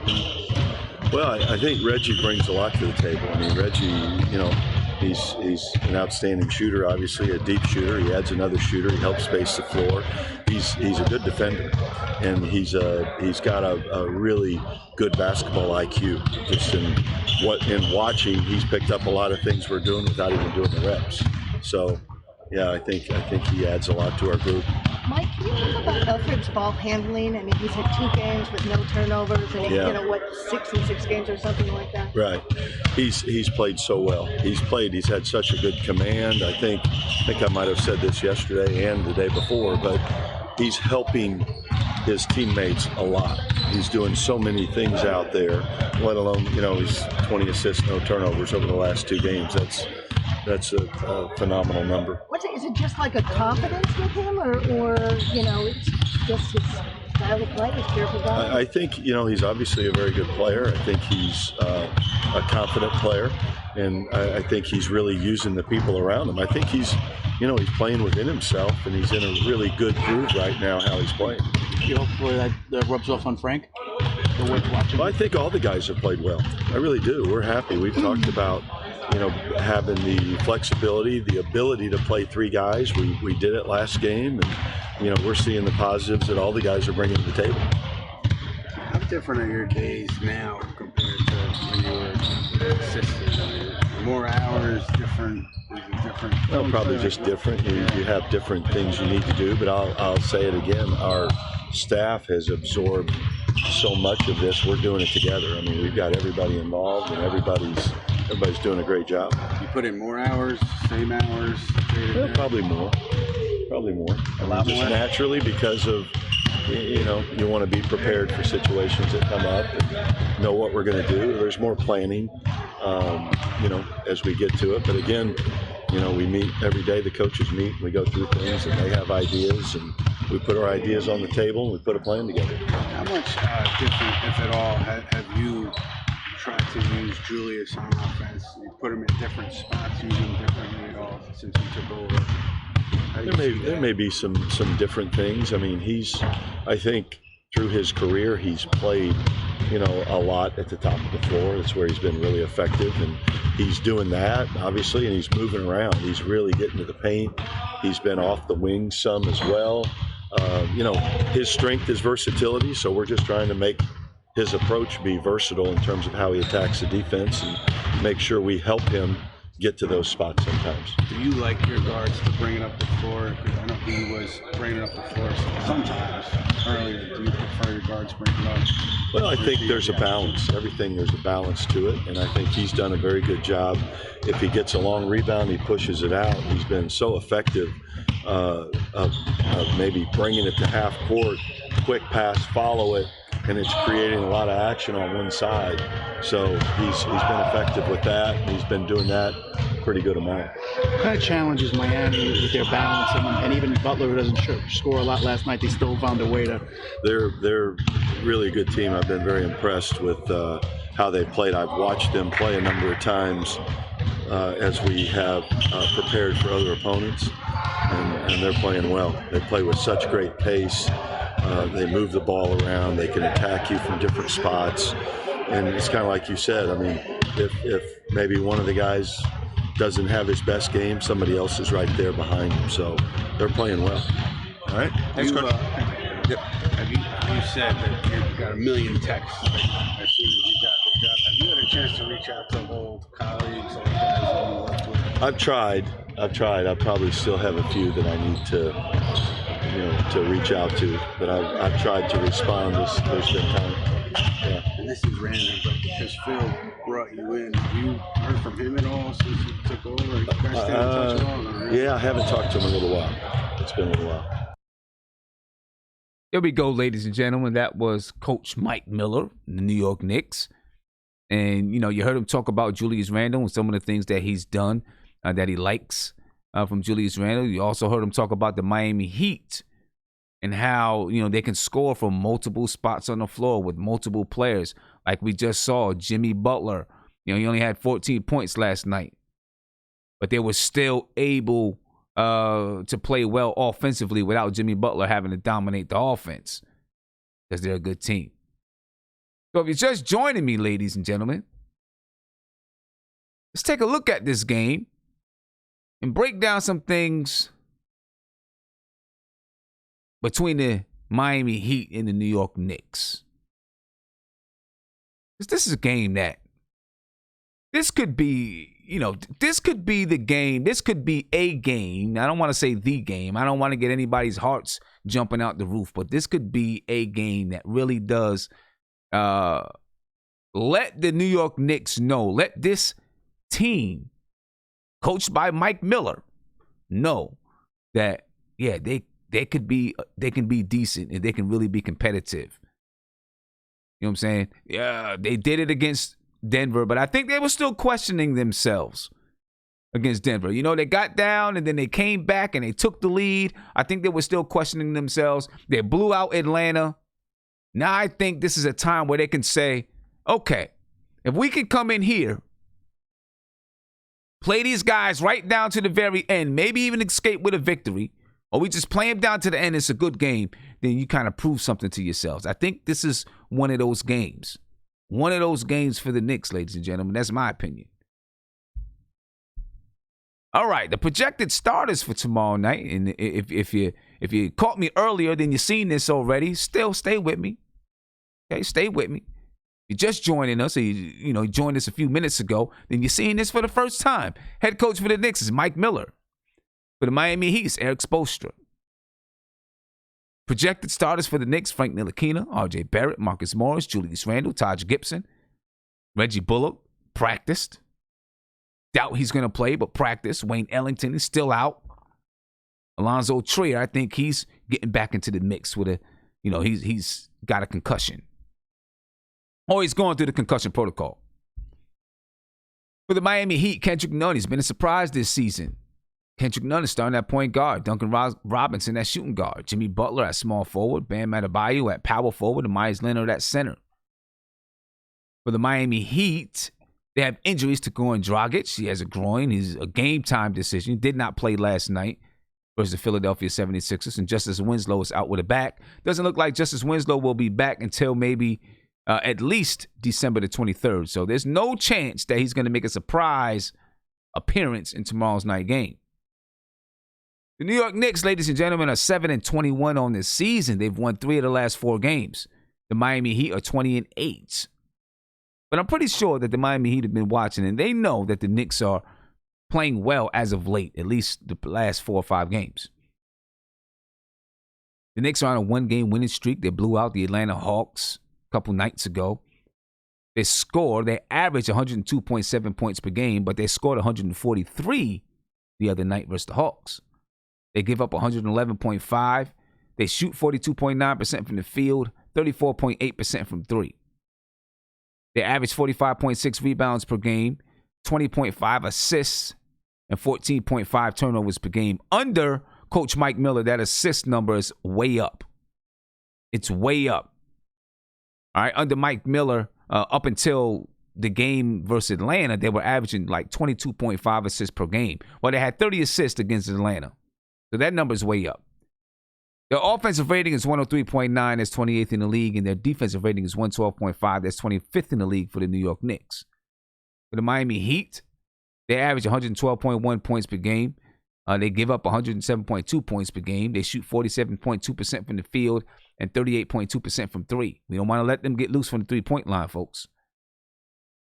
Well, I think Reggie brings a lot to the table. I mean, Reggie, he's an outstanding shooter, obviously, a deep shooter. He adds another shooter. He helps space the floor. He's a good defender, and he's got a really good basketball IQ. Just in watching, he's picked up a lot of things we're doing without even doing the reps. So, yeah, I think he adds a lot to our group. Mike, can you talk about Elfrid's ball handling? I mean, he's had 2 games with no turnovers, and 6 in 6 games or something like that. Right. He's played so well. He's had such a good command. I think I might have said this yesterday and the day before, but he's helping his teammates a lot. He's doing so many things out there, let alone, he's 20 assists, no turnovers over the last 2 games. That's a phenomenal number. Is it just like a confidence with him, or it's just his style of play is pure for God? I think, he's obviously a very good player. I think he's a confident player, and I think he's really using the people around him. I think he's playing within himself, and he's in a really good groove right now how he's playing. You hopefully that rubs off on Frank? They're worth watching? Well, I think all the guys have played well. I really do. We're happy. We've talked about having the flexibility, the ability to play three guys. We did it last game, and we're seeing the positives that all the guys are bringing to the table. How different are your days now compared to when you were assistant? I mean, more hours, different. Well, probably just different. You have different things you need to do, but I'll say it again. Our staff has absorbed so much of this. We're doing it together. I mean, we've got everybody involved, and everybody's doing a great job. You put in more hours, same hours? Well, probably more. A lot just more? Naturally, because of, you want to be prepared for situations that come up and know what we're going to do. There's more planning, as we get to it. But again, we meet every day. The coaches meet. We go through things, and they have ideas, and we put our ideas on the table, and we put a plan together. How much different, if at all, have you tried to use Julius on offense? You put him in different spots, use him differently at all since you took over? There may be some different things. I mean, I think through his career, he's played, a lot at the top of the floor. That's where he's been really effective, and he's doing that, obviously, and he's moving around. He's really getting to the paint. He's been off the wing some as well. His strength is versatility, so we're just trying to make his approach be versatile in terms of how he attacks the defense and make sure we help him get to those spots sometimes. Do you like your guards to bring it up the floor? Because I know he was bringing it up the floor sometimes earlier. Do you prefer your guards bring it up? Well, I think there's a balance. There's a balance to it, and I think he's done a very good job. If he gets a long rebound, he pushes it out. He's been so effective of maybe bringing it to half court, quick pass, follow it, and it's creating a lot of action on one side. So he's been effective with that. He's been doing that a pretty good amount. What kind of challenges Miami with their balance, and even Butler, who doesn't score a lot last night, they still found a way to. They're really a good team. I've been very impressed with how they played. I've watched them play a number of times as we have prepared for other opponents, and they're playing well. They play with such great pace. They move the ball around. They can attack you from different spots. And it's kind of like you said. I mean, if maybe one of the guys doesn't have his best game, somebody else is right there behind him. So they're playing well. All right. Thanks, Coach. You said that you've got a million texts as soon as you got the job. Have you had a chance to reach out to old colleagues, old guys that you worked with? I've tried. I probably still have a few that I need to reach out to, but I've tried to respond. There's been time. Yeah. And this is random, but because Phil brought you in, have you heard from him at all since you took over? You guys stay in touch at all? Or? Yeah, I haven't talked to him in a little while. It's been a little while. There we go, ladies and gentlemen. That was Coach Mike Miller, the New York Knicks. And, you heard him talk about Julius Randle and some of the things that he's done that he likes from Julius Randle. You also heard him talk about the Miami Heat and how, they can score from multiple spots on the floor with multiple players. Like we just saw, Jimmy Butler, he only had 14 points last night. But they were still able to play well offensively without Jimmy Butler having to dominate the offense because they're a good team. So if you're just joining me, ladies and gentlemen, let's take a look at this game and break down some things between the Miami Heat and the New York Knicks. This is a game that this could be, this could be the game. This could be a game. I don't want to say the game. I don't want to get anybody's hearts jumping out the roof, but this could be a game that really does let the New York Knicks know, let this team coached by Mike Miller know that, yeah, they can be decent and they can really be competitive. You know what I'm saying? Yeah, they did it against Denver, but I think they were still questioning themselves. against Denver. You know, they got down and then they came back and they took the lead. I think they were still questioning themselves. They blew out Atlanta. Now I think this is a time where they can say, okay, if we can come in here, play these guys right down to the very end, maybe even escape with a victory, or we just play them down to the end, it's a good game, then you kind of prove something to yourselves. I think this is one of those games. One of those games for the Knicks, ladies and gentlemen. That's my opinion. All right, the projected starters for tomorrow night, and if you caught me earlier, then you've seen this already. Still, stay with me. Okay, stay with me. You're just joining us, or you joined us a few minutes ago, then you're seeing this for the first time. Head coach for the Knicks is Mike Miller. For the Miami Heat is Eric Spoelstra. Projected starters for the Knicks: Frank Ntilikina, R.J. Barrett, Marcus Morris, Julius Randle, Taj Gibson, Reggie Bullock practiced. Doubt he's going to play, but practice. Wayne Ellington is still out. Alonzo Trier, I think he's getting back into the mix with he's got a concussion. Or he's going through the concussion protocol. For the Miami Heat, Kendrick Nunn has been a surprise this season. Kendrick Nunn is starting at point guard. Duncan Robinson at shooting guard. Jimmy Butler at small forward. Bam Adebayo at power forward. And Myers Leonard at center. For the Miami Heat, they have injuries to Goran Dragic. He has a groin. He's a game-time decision. He did not play last night versus the Philadelphia 76ers. And Justice Winslow is out with a back. Doesn't look like Justice Winslow will be back until maybe at least December the 23rd. So there's no chance that he's going to make a surprise appearance in tomorrow's night game. The New York Knicks, ladies and gentlemen, are 7-21 on this season. They've won 3 of the last 4 games. The Miami Heat are 20-8. But I'm pretty sure that the Miami Heat have been watching, and they know that the Knicks are playing well as of late, at least the last 4 or 5 games. The Knicks are on a 1-game winning streak. They blew out the Atlanta Hawks a couple nights ago. They average 102.7 points per game, but they scored 143 the other night versus the Hawks. They give up 111.5. They shoot 42.9% from the field, 34.8% from 3. They average 45.6 rebounds per game, 20.5 assists, and 14.5 turnovers per game. Under Coach Mike Miller, that assist number is way up. It's way up. All right, under Mike Miller, up until the game versus Atlanta, they were averaging like 22.5 assists per game. Well, they had 30 assists against Atlanta. So that number is way up. Their offensive rating is 103.9. That's 28th in the league. And their defensive rating is 112.5. That's 25th in the league for the New York Knicks. For the Miami Heat, they average 112.1 points per game. They give up 107.2 points per game. They shoot 47.2% from the field and 38.2% from 3. We don't want to let them get loose from the three-point line, folks.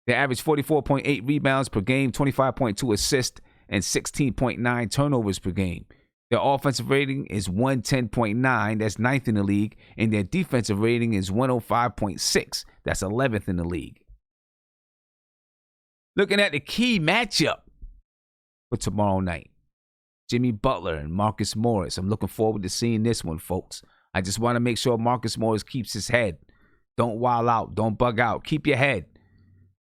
They average 44.8 rebounds per game, 25.2 assists, and 16.9 turnovers per game. Their offensive rating is 110.9. That's 9th in the league. And their defensive rating is 105.6. That's 11th in the league. Looking at the key matchup for tomorrow night. Jimmy Butler and Marcus Morris. I'm looking forward to seeing this one, folks. I just want to make sure Marcus Morris keeps his head. Don't wild out. Don't bug out. Keep your head.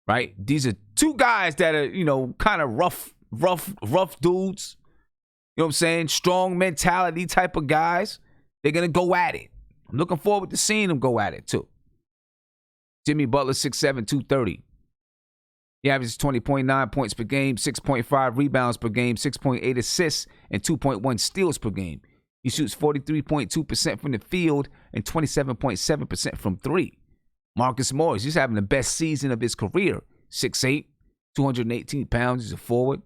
Right? These are 2 guys that are, kind of rough dudes. You know what I'm saying? Strong mentality type of guys. They're going to go at it. I'm looking forward to seeing them go at it, too. Jimmy Butler, 6'7", 230. He averages 20.9 points per game, 6.5 rebounds per game, 6.8 assists, and 2.1 steals per game. He shoots 43.2% from the field and 27.7% from 3. Marcus Morris, he's having the best season of his career. 6'8", 218 pounds. He's a forward.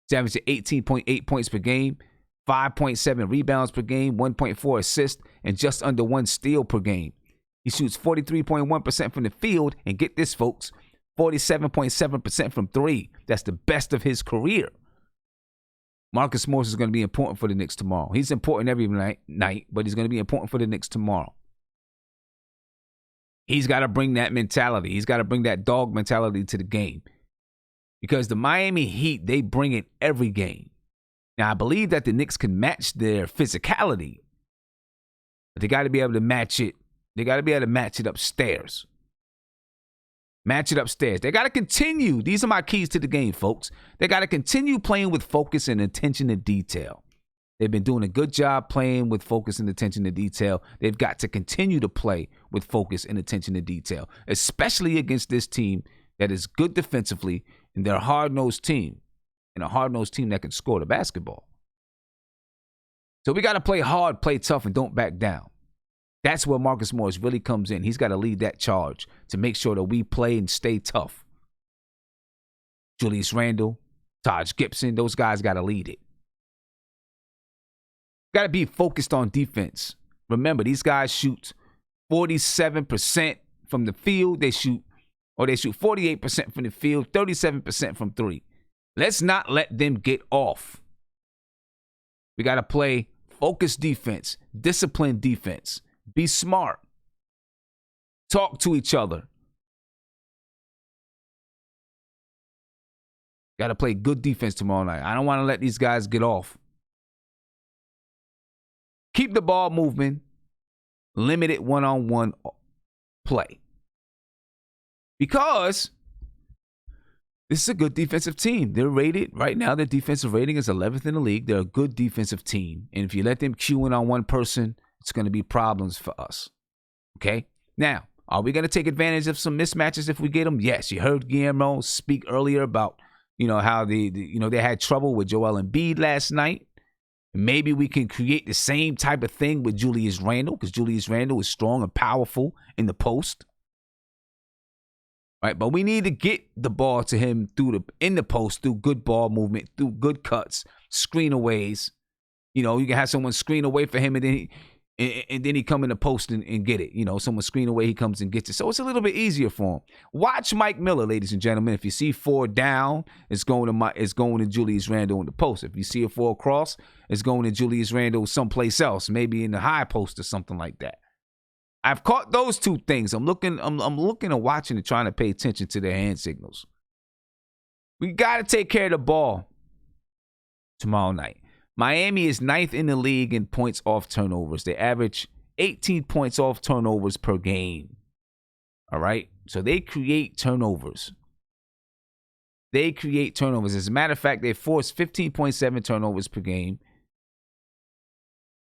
He's averaging 18.8 points per game, 5.7 rebounds per game, 1.4 assists, and just under 1 steal per game. He shoots 43.1% from the field, and get this, folks, 47.7% from 3. That's the best of his career. Marcus Morris is going to be important for the Knicks tomorrow. He's important every night, but he's going to be important for the Knicks tomorrow. He's got to bring that mentality. He's got to bring that dog mentality to the game. Because the Miami Heat, they bring it every game. Now, I believe that the Knicks can match their physicality, but they got to be able to match it. They got to be able to match it upstairs. Match it upstairs. They got to continue. These are my keys to the game, folks. They got to continue playing with focus and attention to detail. They've been doing a good job playing with focus and attention to detail. They've got to continue to play with focus and attention to detail, especially against this team that is good defensively, and they're a hard-nosed team, and a hard-nosed team that can score the basketball. So we got to play hard, play tough, and don't back down. That's where Marcus Morris really comes in. He's got to lead that charge to make sure that we play and stay tough. Julius Randle, Taj Gibson, those guys got to lead it. Got to be focused on defense. Remember, these guys shoot 47% from the field. They shoot 48% from the field, 37% from three. Let's not let them get off. We got to play focused defense, disciplined defense. Be smart. Talk to each other. Got to play good defense tomorrow night. I don't want to let these guys get off. Keep the ball moving. Limited one-on-one play. Because this is a good defensive team. They're rated, right now, their defensive rating is 11th in the league. They're a good defensive team. And if you let them cue in on one person, it's going to be problems for us. Okay? Now, are we going to take advantage of some mismatches if we get them? Yes. You heard Guillermo speak earlier about, how they had trouble with Joel Embiid last night. Maybe we can create the same type of thing with Julius Randle, because Julius Randle is strong and powerful in the post. Right? But we need to get the ball to him in the post through good ball movement, through good cuts, screen-aways. You can have someone screen away for him, and then he come in the post and get it. Someone screen away, he comes and gets it. So it's a little bit easier for him. Watch Mike Miller, ladies and gentlemen. If you see 4 down, it's going to Julius Randle in the post. If you see a 4 across, it's going to Julius Randle someplace else, maybe in the high post or something like that. I've caught those two things. I'm looking and watching and trying to pay attention to their hand signals. We got to take care of the ball tomorrow night. Miami is 9th in the league in points off turnovers. They average 18 points off turnovers per game. All right? So they create turnovers. As a matter of fact, they force 15.7 turnovers per game.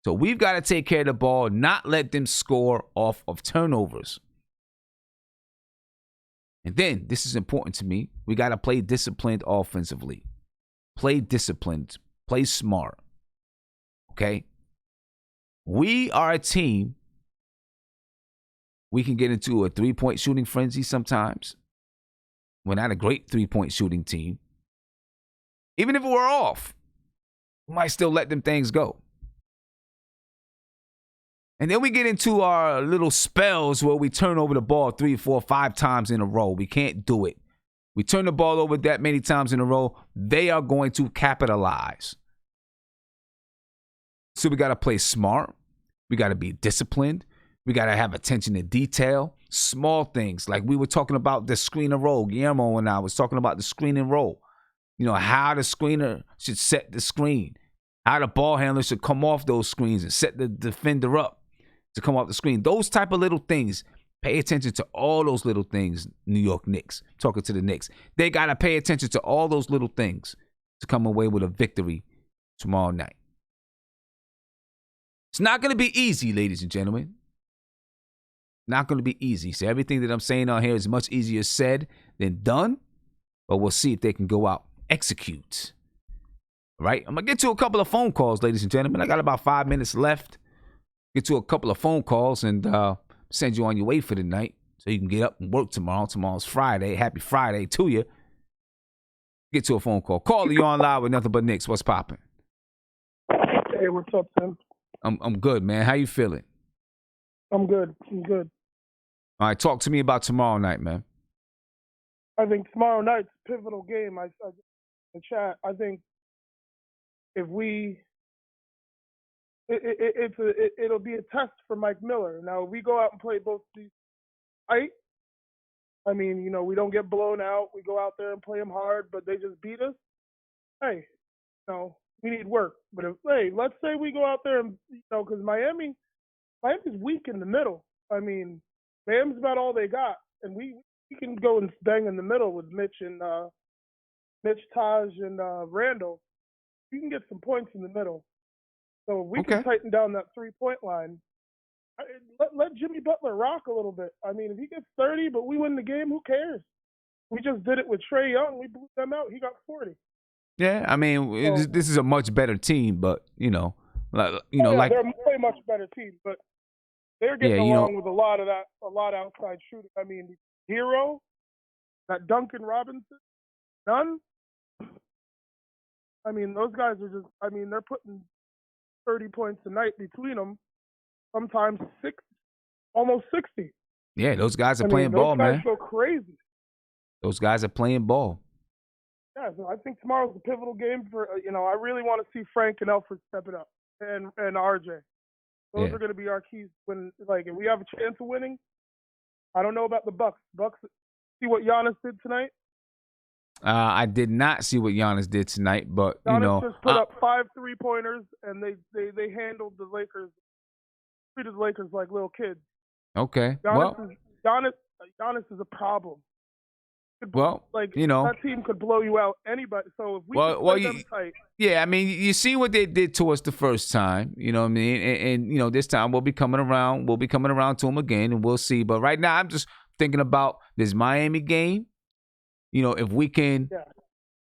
So we've got to take care of the ball, not let them score off of turnovers. And then, this is important to me, we got to play disciplined offensively. Play disciplined. Play smart. Okay? We are a team. We can get into a 3-point shooting frenzy sometimes. We're not a great 3-point shooting team. Even if we're off, we might still let them things go. And then we get into our little spells where we turn over the ball 3, 4, 5 times in a row. We can't do it. We turn the ball over that many times in a row, they are going to capitalize. So we got to play smart. We got to be disciplined. We got to have attention to detail. Small things, like we were talking about the screen and roll. Guillermo and I was talking about the screen and roll. How the screener should set the screen. How the ball handler should come off those screens and set the defender up to come off the screen. Those type of little things. Pay attention to all those little things, New York Knicks. Talking to the Knicks. They got to pay attention to all those little things to come away with a victory tomorrow night. It's not going to be easy, ladies and gentlemen. Not going to be easy. So everything that I'm saying on here is much easier said than done. But we'll see if they can go out, execute. All right? I'm going to get to a couple of phone calls, ladies and gentlemen. I got about 5 minutes left. Get to a couple of phone calls and send you on your way for the night so you can get up and work tomorrow. Tomorrow's Friday. Happy Friday to you. Get to a phone call. Caller, you on live with Nothing But Knicks. What's popping? Hey, what's up, Tim? I'm good, man. How you feeling? I'm good. All right, talk to me about tomorrow night, man. I think tomorrow night's a pivotal game. I in the chat. I think if it'll be a test for Mike Miller. Now, if we go out and play both these right, I mean, we don't get blown out. We go out there and play them hard, but they just beat us. Hey, we need work. But let's say we go out there and, because Miami's weak in the middle. I mean, Bam's about all they got, and we he can go and bang in the middle with Mitch, Taj, and Randall. You can get some points in the middle. So if we can tighten down that 3-point line, let Jimmy Butler rock a little bit. I mean, if he gets 30, but we win the game, who cares? We just did it with Trae Young. We blew them out. He got 40. Yeah, I mean, this is a much better team, but like they're a way much better team, but they're getting along with a lot of outside shooting. I mean, Hero, that Duncan Robinson, none. I mean, those guys are just. I mean, they're putting 30 points a night between them. Sometimes almost 60. Yeah, those guys are playing ball, man. Those guys go crazy. Those guys are playing ball. Yeah, so I think tomorrow's a pivotal game for. I really want to see Frank and Elfrid step it up, and RJ. Those are going to be our keys when, if we have a chance of winning. I don't know about the Bucks. Bucks, see what Giannis did tonight? I did not see what Giannis did tonight, but Giannis just put up 5 3-pointers, and they handled the Lakers, treated the Lakers like little kids. Okay. Giannis is a problem. That team could blow you out. Anybody. So if we play them tight. Yeah, I mean, you see what they did to us the first time. You know what I mean? And this time we'll be coming around. We'll be coming around to them again, and we'll see. But right now, I'm just thinking about this Miami game. If we can,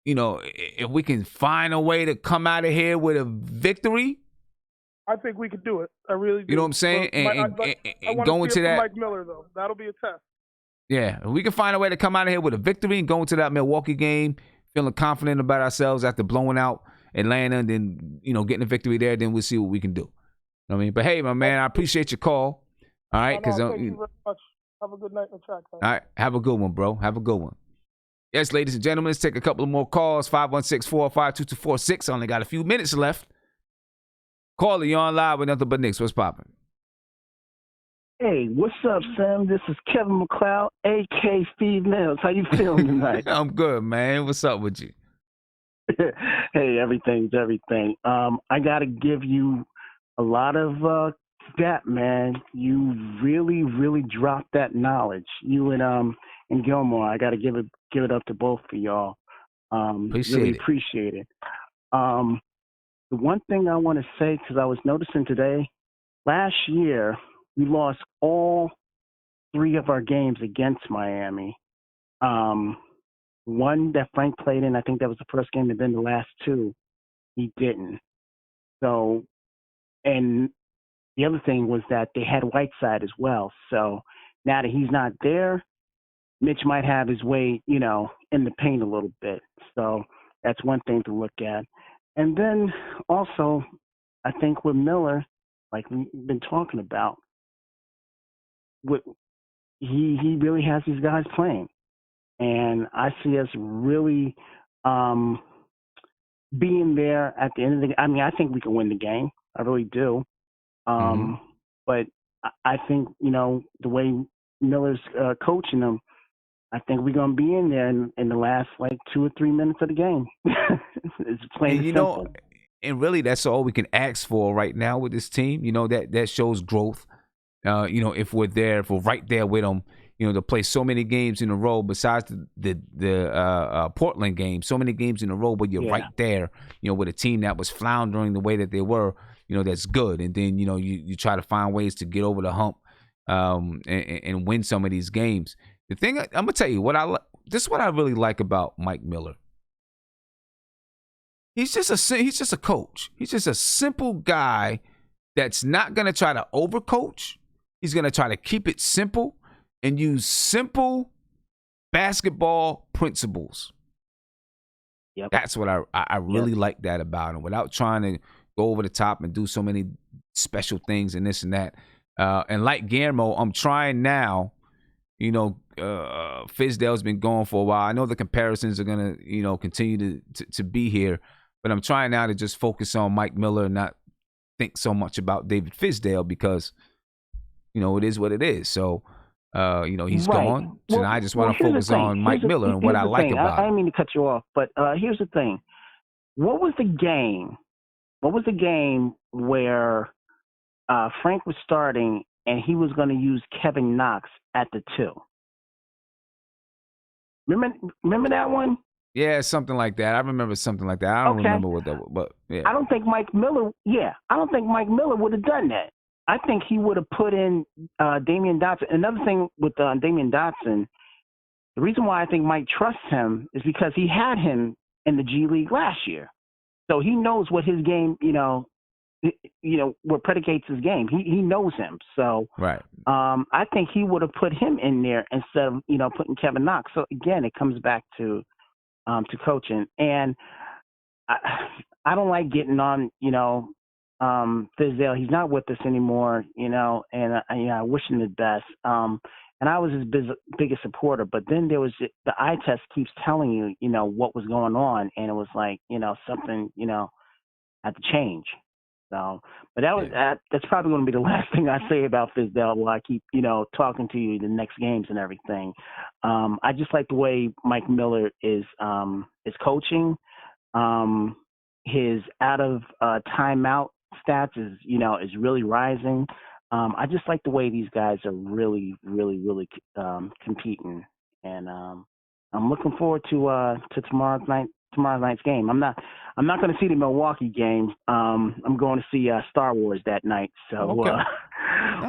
if we can find a way to come out of here with a victory. I think we could do it. I really do. You know what I'm saying? And going to that. Mike Miller, though. That'll be a test. Yeah, if we can find a way to come out of here with a victory and go into that Milwaukee game feeling confident about ourselves after blowing out Atlanta and then, getting a victory there, then we'll see what we can do. You know what I mean? But, hey, my man, I appreciate your call. All right? Thank you very much. Have a good night in the track. All right. Have a good one, bro. Have a good one. Yes, ladies and gentlemen, let's take a couple of more calls. 516-405-2246. I only got a few minutes left. Caller, you're on live with Nothing But Knicks. What's popping? Hey, what's up, Sam? This is Kevin McLeod, a.k.a. Steve Mills. How you feeling tonight? I'm good, man. What's up with you? Hey, everything's everything. I got to give you a lot of that, man. You really, really dropped that knowledge. You and Gilmore, I got to give it up to both of y'all. Appreciate it. The one thing I want to say, because I was noticing today, last year, we lost all 3 of our games against Miami. One that Frank played in, I think that was the first game, and then the last 2, he didn't. So, and the other thing was that they had Whiteside as well. So now that he's not there, Mitch might have his way, in the paint a little bit. So that's one thing to look at. And then also, I think with Miller, like we've been talking about, he really has these guys playing, and I see us really being there at the end of the game. I mean, I think we can win the game. I really do. But I think the way Miller's coaching them, I think we're gonna be in there in the last 2 or 3 minutes of the game. It's plain and simple. And really, that's all we can ask for right now with this team. That shows growth. If we're right there with them, to play so many games in a row besides the Portland game, so many games in a row, but you're right there, with a team that was floundering the way that they were, that's good. And then, you try to find ways to get over the hump and win some of these games. The thing, I'm going to tell you, this is what I really like about Mike Miller. He's just a coach. He's just a simple guy that's not going to try to overcoach. He's going to try to keep it simple and use simple basketball principles. Yep. That's what I really like that about him, without trying to go over the top and do so many special things and this and that. And like Guillermo, I'm trying now, Fizdale's been going for a while. I know the comparisons are going to, continue to be here, but I'm trying now to just focus on Mike Miller and not think so much about David Fizdale because, it is what it is. So, he's gone. So now I just want to focus on Mike Miller and what I like about him. I don't mean to cut you off, but here's the thing. What was the game where Frank was starting and he was going to use Kevin Knox at the 2? Remember that one? Yeah, something like that. I remember something like that. I don't remember what that was, but yeah. I don't think Mike Miller would have done that. I think he would have put in Damian Dotson. Another thing with Damian Dotson, the reason why I think Mike trusts him is because he had him in the G League last year. So he knows what his game, what predicates his game. He knows him. So right. I think he would have put him in there instead of, putting Kevin Knox. So again, it comes back to coaching. And I don't like getting on, Fizdale. He's not with us anymore, and I wish him the best. And I was his biggest supporter, but then there was the eye test keeps telling you, what was going on, and it was like, something, had to change. So, but that's probably going to be the last thing I say about Fizdale while I keep, talking to you the next games and everything. I just like the way Mike Miller is coaching. His out of timeout stats is really rising. I just like the way these guys are really, really, really competing, and I'm looking forward to tomorrow night's game. I'm not going to see the Milwaukee game. I'm going to see Star Wars that night. So okay.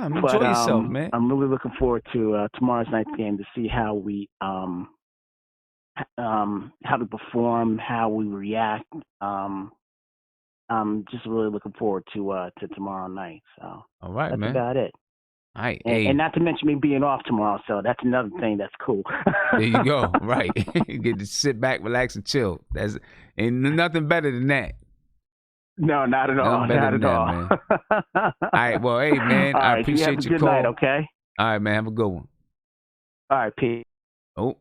Enjoy yourself, man. I'm really looking forward to tomorrow's night's game to see how we how to perform, how we react. I'm just really looking forward to tomorrow night. So all right, that's man. about it. All right, and not to mention me being off tomorrow, so that's another thing that's cool. There you go. Right, you get to sit back, relax, and chill. Ain't nothing better than that. No, not at all. Not at all. Man. All right, well, hey, man, I appreciate your call. Good night, okay? All right, man, have a good one. All right, Pete. Oh,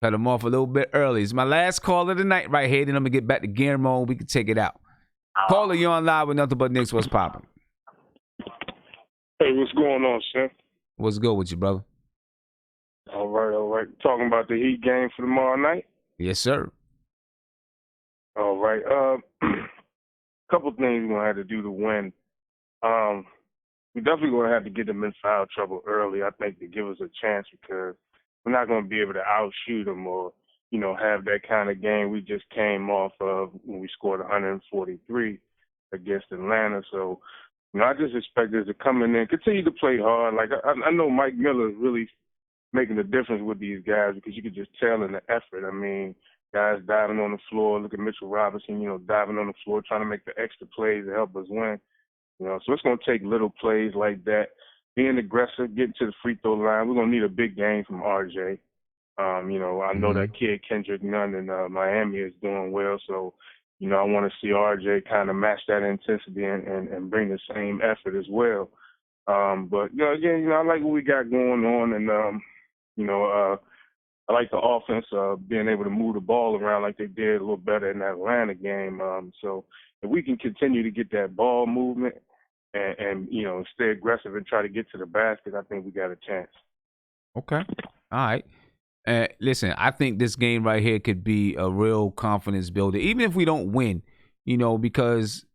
cut him off a little bit early. It's my last call of the night right here. Then I'm going to get back to game mode. We can take it out. Caller, you're on live with Nothing But Knicks. What's popping? Hey, what's going on, Seth? What's good with you, brother? All right. Talking about the Heat game for tomorrow night? Yes, sir. All right. Couple things we're going to have to do to win. We're definitely going to have to get them in foul trouble early, I think, to give us a chance, because we're not going to be able to outshoot them or, have that kind of game we just came off of when we scored 143 against Atlanta. So, I just expect us to come in there and continue to play hard. Like, I know Mike Miller is really making a difference with these guys, because you could just tell in the effort. I mean, guys diving on the floor. Look at Mitchell Robinson, diving on the floor, trying to make the extra plays to help us win. So it's going to take little plays like that. Being aggressive, getting to the free throw line. We're going to need a big game from RJ. I know that kid Kendrick Nunn in Miami is doing well, so I want to see RJ kind of match that intensity and bring the same effort as well. But again, I like what we got going on, and I like the offense being able to move the ball around like they did a little better in that Atlanta game. So if we can continue to get that ball movement and stay aggressive and try to get to the basket, I think we got a chance. Okay. All right. Listen, I think this game right here could be a real confidence builder, even if we don't win, because,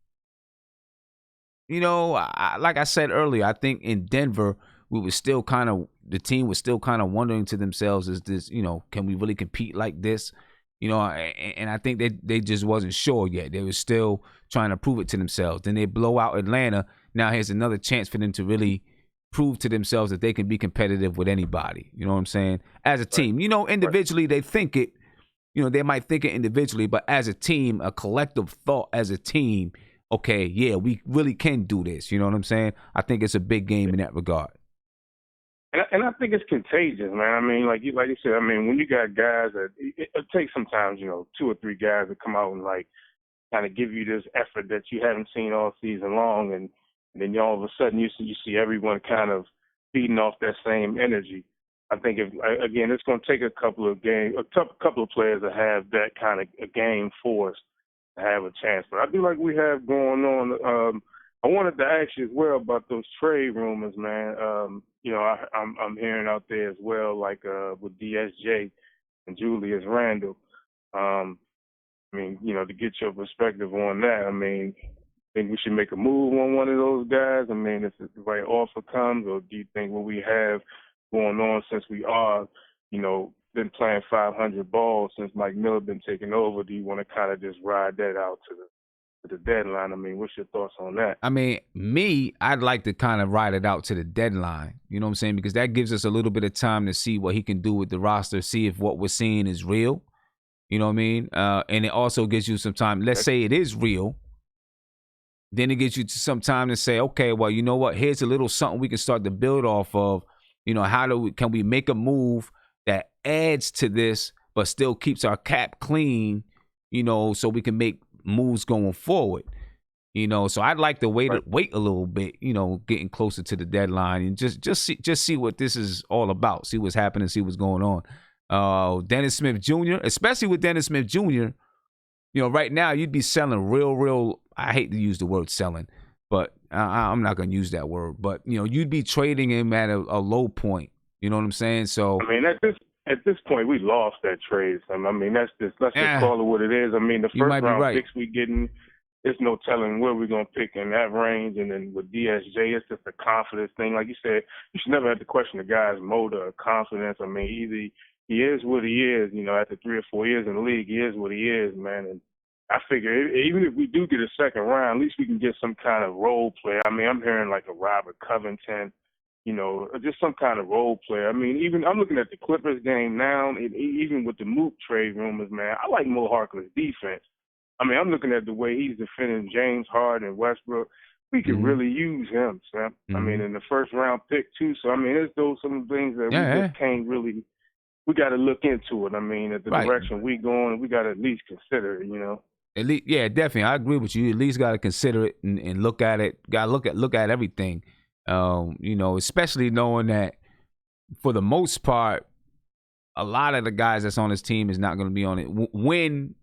like I said earlier, I think in Denver, the team was still kind of wondering to themselves, is this, can we really compete like this? And I think they just wasn't sure yet. They were still trying to prove it to themselves. Then they blow out Atlanta. Now here's another chance for them to really prove to themselves that they can be competitive with anybody. You know what I'm saying? As a team, individually they think it, they might think it individually, but as a team, a collective thought as a team, okay, yeah, we really can do this. You know what I'm saying? I think it's a big game in that regard. And I think it's contagious, man. I mean, like you said, I mean, when you got guys that it takes sometimes, 2 or 3 guys to come out and like kind of give you this effort that you haven't seen all season long, and then all of a sudden you see everyone kind of feeding off that same energy. I think it's going to take a couple of players to have that kind of a game for us to have a chance. But I do like we have going on. I wanted to ask you as well about those trade rumors, man. I'm hearing out there as well, like with DSJ and Julius Randle. To get your perspective on that, think we should make a move on one of those guys? If the right offer comes, or do you think what we have going on, since we are, been playing 500 balls since Mike Miller been taking over. Do you want to kind of just ride that out to the deadline? I mean, what's your thoughts on that? I mean, I'd like to kind of ride it out to the deadline. You know what I'm saying? Because that gives us a little bit of time to see what he can do with the roster, see if what we're seeing is real. You know what I mean? And it also gives you some time. Let's say it is real. Then it gives you some time to say, okay, well, you know what? Here's a little something we can start to build off of. You know, can we make a move that adds to this, but still keeps our cap clean, you know, so we can make moves going forward. You know, so I'd like to wait a little bit, you know, getting closer to the deadline and just see what this is all about, see what's happening, see what's going on. Dennis Smith Jr., especially with Dennis Smith Jr., you know, right now you'd be selling real, I hate to use the word selling, but I'm not going to use that word, but, you know, you'd be trading him at a low point. You know what I'm saying? So I mean, at this point, we lost that trade. I mean, let's just call it what it is. I mean, the first round picks we getting, there's no telling where we're going to pick in that range. And then with DSJ, it's just a confidence thing. Like you said, you should never have to question the guy's motor or confidence. I mean, either he is what he is, you know, after 3 or 4 years in the league, he is what he is, man. And I figure even if we do get a second round, at least we can get some kind of role play. I mean, I'm hearing like a Robert Covington, you know, just some kind of role player. I mean, even I'm looking at the Clippers game now, and even with the Mook trade rumors, man, I like Mo Harkless's defense. I mean, I'm looking at the way he's defending James Harden and Westbrook. We could really use him, Sam. I mean, in the first round pick too. So I mean, there's those some things that we just can't really. We got to look into it. I mean, at the direction we going, we got to at least consider it. You know. At least, yeah, definitely. I agree with you. At least got to consider it and look at it. Got to look at everything. You know, especially knowing that for the most part, a lot of the guys that's on this team is not going to be on it. When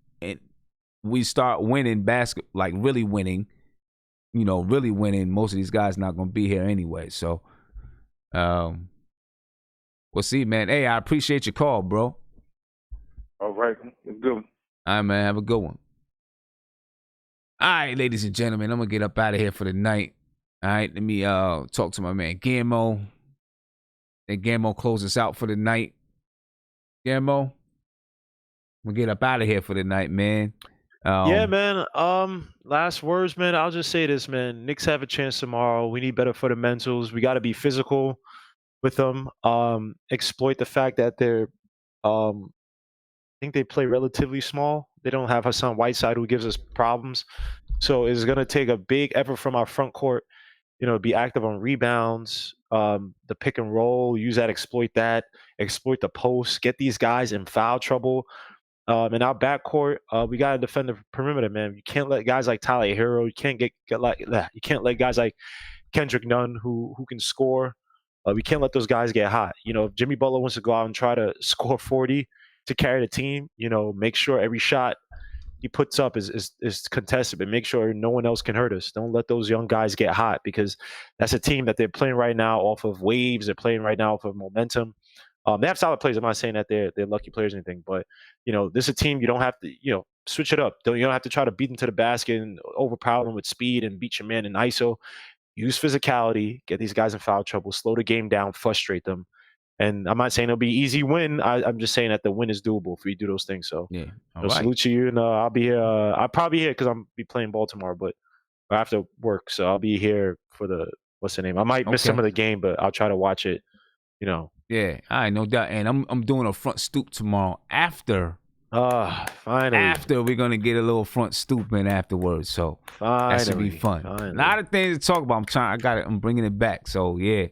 we start winning like really winning, you know, really winning, most of these guys not going to be here anyway. So, we'll see, man. Hey, I appreciate your call, bro. All right. It's good. All right, man. Have a good one. All right, ladies and gentlemen, I'm going to get up out of here for the night. All right, let me talk to my man Guillermo. And Guillermo close us out for the night. Guillermo, we'll get up out of here for the night, man. Yeah, man. Last words, man. I'll just say this, man. Knicks have a chance tomorrow. We need better fundamentals. We got to be physical with them. Exploit the fact that they're, I think they play relatively small. They don't have Hassan Whiteside, who gives us problems. So it's going to take a big effort from our front court. You know, be active on rebounds, the pick and roll, use that, exploit the post, get these guys in foul trouble. In our backcourt, we got to defend the perimeter, man. You can't let guys like Tyler Hero, you can't get like that. You can't let guys like Kendrick Nunn who can score. We can't let those guys get hot. You know, if Jimmy Butler wants to go out and try to score 40 to carry the team, you know, make sure every shot he puts up is contested, but make sure no one else can hurt us. Don't let those young guys get hot, because that's a team that they're playing right now off of waves. They're playing right now off of momentum. They have solid players. I'm not saying that they're lucky players or anything, but you know, this is a team you don't have to, you know, switch it up. You don't have to try to beat them to the basket and overpower them with speed and beat your man in ISO. Use physicality, get these guys in foul trouble, slow the game down, frustrate them. And I'm not saying it'll be easy win. I'm just saying that the win is doable if we do those things. So yeah, salute to you, and I'll be here. I'll probably be here because I'm be playing ball tomorrow, but I have to work, so I'll be here for the what's the name. I might miss some of the game, but I'll try to watch it. You know. Yeah, all right, no doubt. And I'm doing a front stoop tomorrow after. Finally. After we're gonna get a little front stoop in afterwards, so that should be fun. Finally. A lot of things to talk about. I'm bringing it back. So yeah.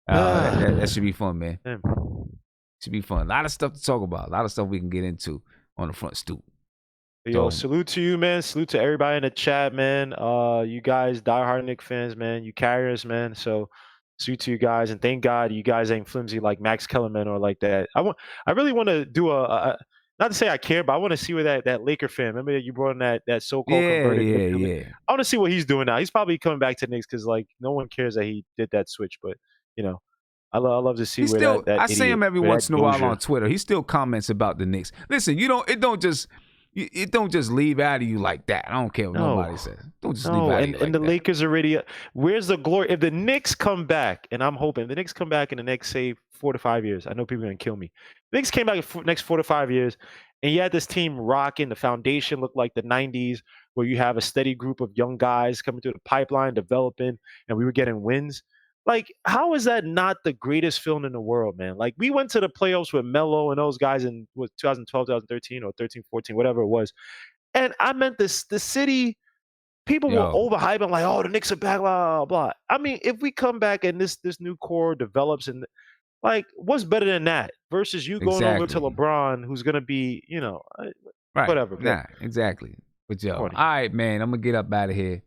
That should be fun, man. Should be fun. A lot of stuff to talk about. A lot of stuff we can get into on the front stoop. Yo, salute to you, man. Salute to everybody in the chat, man. You guys, diehard Knicks fans, man. You carry us, man. So salute to you guys, and thank God you guys ain't flimsy like Max Kellerman or like that. I really want to do a not to say I care, but I want to see where that Laker fan. Remember you brought in that so-called converted. Yeah. I want to see what he's doing now. He's probably coming back to Knicks because like no one cares that he did that switch, but. You know, I love to see He's where still, that I see him every once in a while Dozier. on Twitter. He still comments about the Knicks. Listen, it don't just it don't just leave out of you like that. I don't care what nobody says. Don't just leave out of you like and the that. Lakers already. Where's the glory? If the Knicks come back, and I'm hoping the Knicks come back in the next, say, 4 to 5 years. I know people are gonna kill me. The Knicks came back in the next 4 to 5 years, and you had this team rocking. The foundation looked like the '90s, where you have a steady group of young guys coming through the pipeline, developing, and we were getting wins. Like, how is that not the greatest feeling in the world, man? Like, we went to the playoffs with Melo and those guys in 2012, 2013, or 13, 14, whatever it was. And I meant this, the city, people were overhyping, like, oh, the Knicks are back, blah, blah, blah. I mean, if we come back and this new core develops, and like, what's better than that versus you going over to LeBron, who's going to be, whatever. Nah, exactly. But yo, all right, man, I'm going to get up out of here.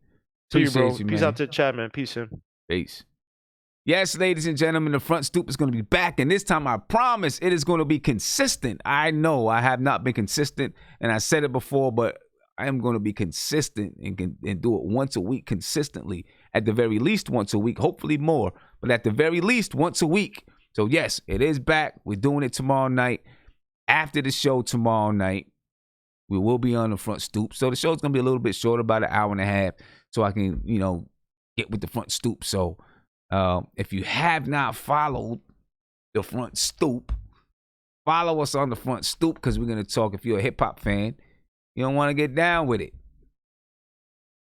See you, bro. Appreciate you, Peace man. out to the chat, man. Peace, in. Peace. Yes, ladies and gentlemen, the front stoop is going to be back, and this time I promise it is going to be consistent. I know I have not been consistent, and I said it before, but I am going to be consistent and do it once a week consistently, at the very least once a week, hopefully more, but at the very least once a week. So yes, it is back. We're doing it tomorrow night. After the show tomorrow night, we will be on the front stoop. So the show's going to be a little bit short, about an hour and a half, so I can, get with the front stoop. So if you have not followed the front stoop, follow us on the front stoop, because we're going to talk. If you're a hip-hop fan, you don't want to get down with it.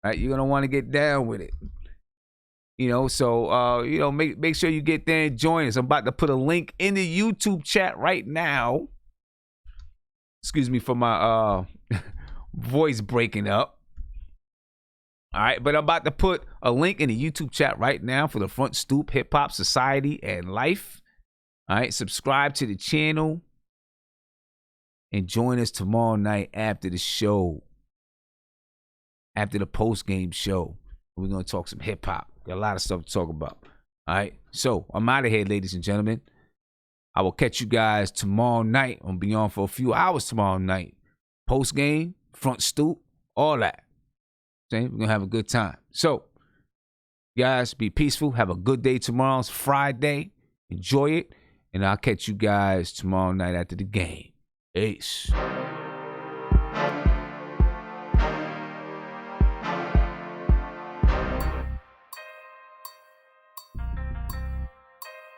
Right? You're going to want to get down with it. So make sure you get there and join us. I'm about to put a link in the YouTube chat right now. Excuse me for my voice breaking up. All right, but I'm about to put a link in the YouTube chat right now for the Front Stoop Hip Hop Society and Life. All right, subscribe to the channel and join us tomorrow night after the show, after the post-game show. We're going to talk some hip hop. Got a lot of stuff to talk about. All right, so I'm out of here, ladies and gentlemen. I will catch you guys tomorrow night. I'm going to be on for a few hours tomorrow night. Post-game, Front Stoop, all that. We're going to have a good time. So, guys, be peaceful. Have a good day tomorrow. It's Friday. Enjoy it. And I'll catch you guys tomorrow night after the game. Peace.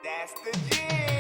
That's the jig.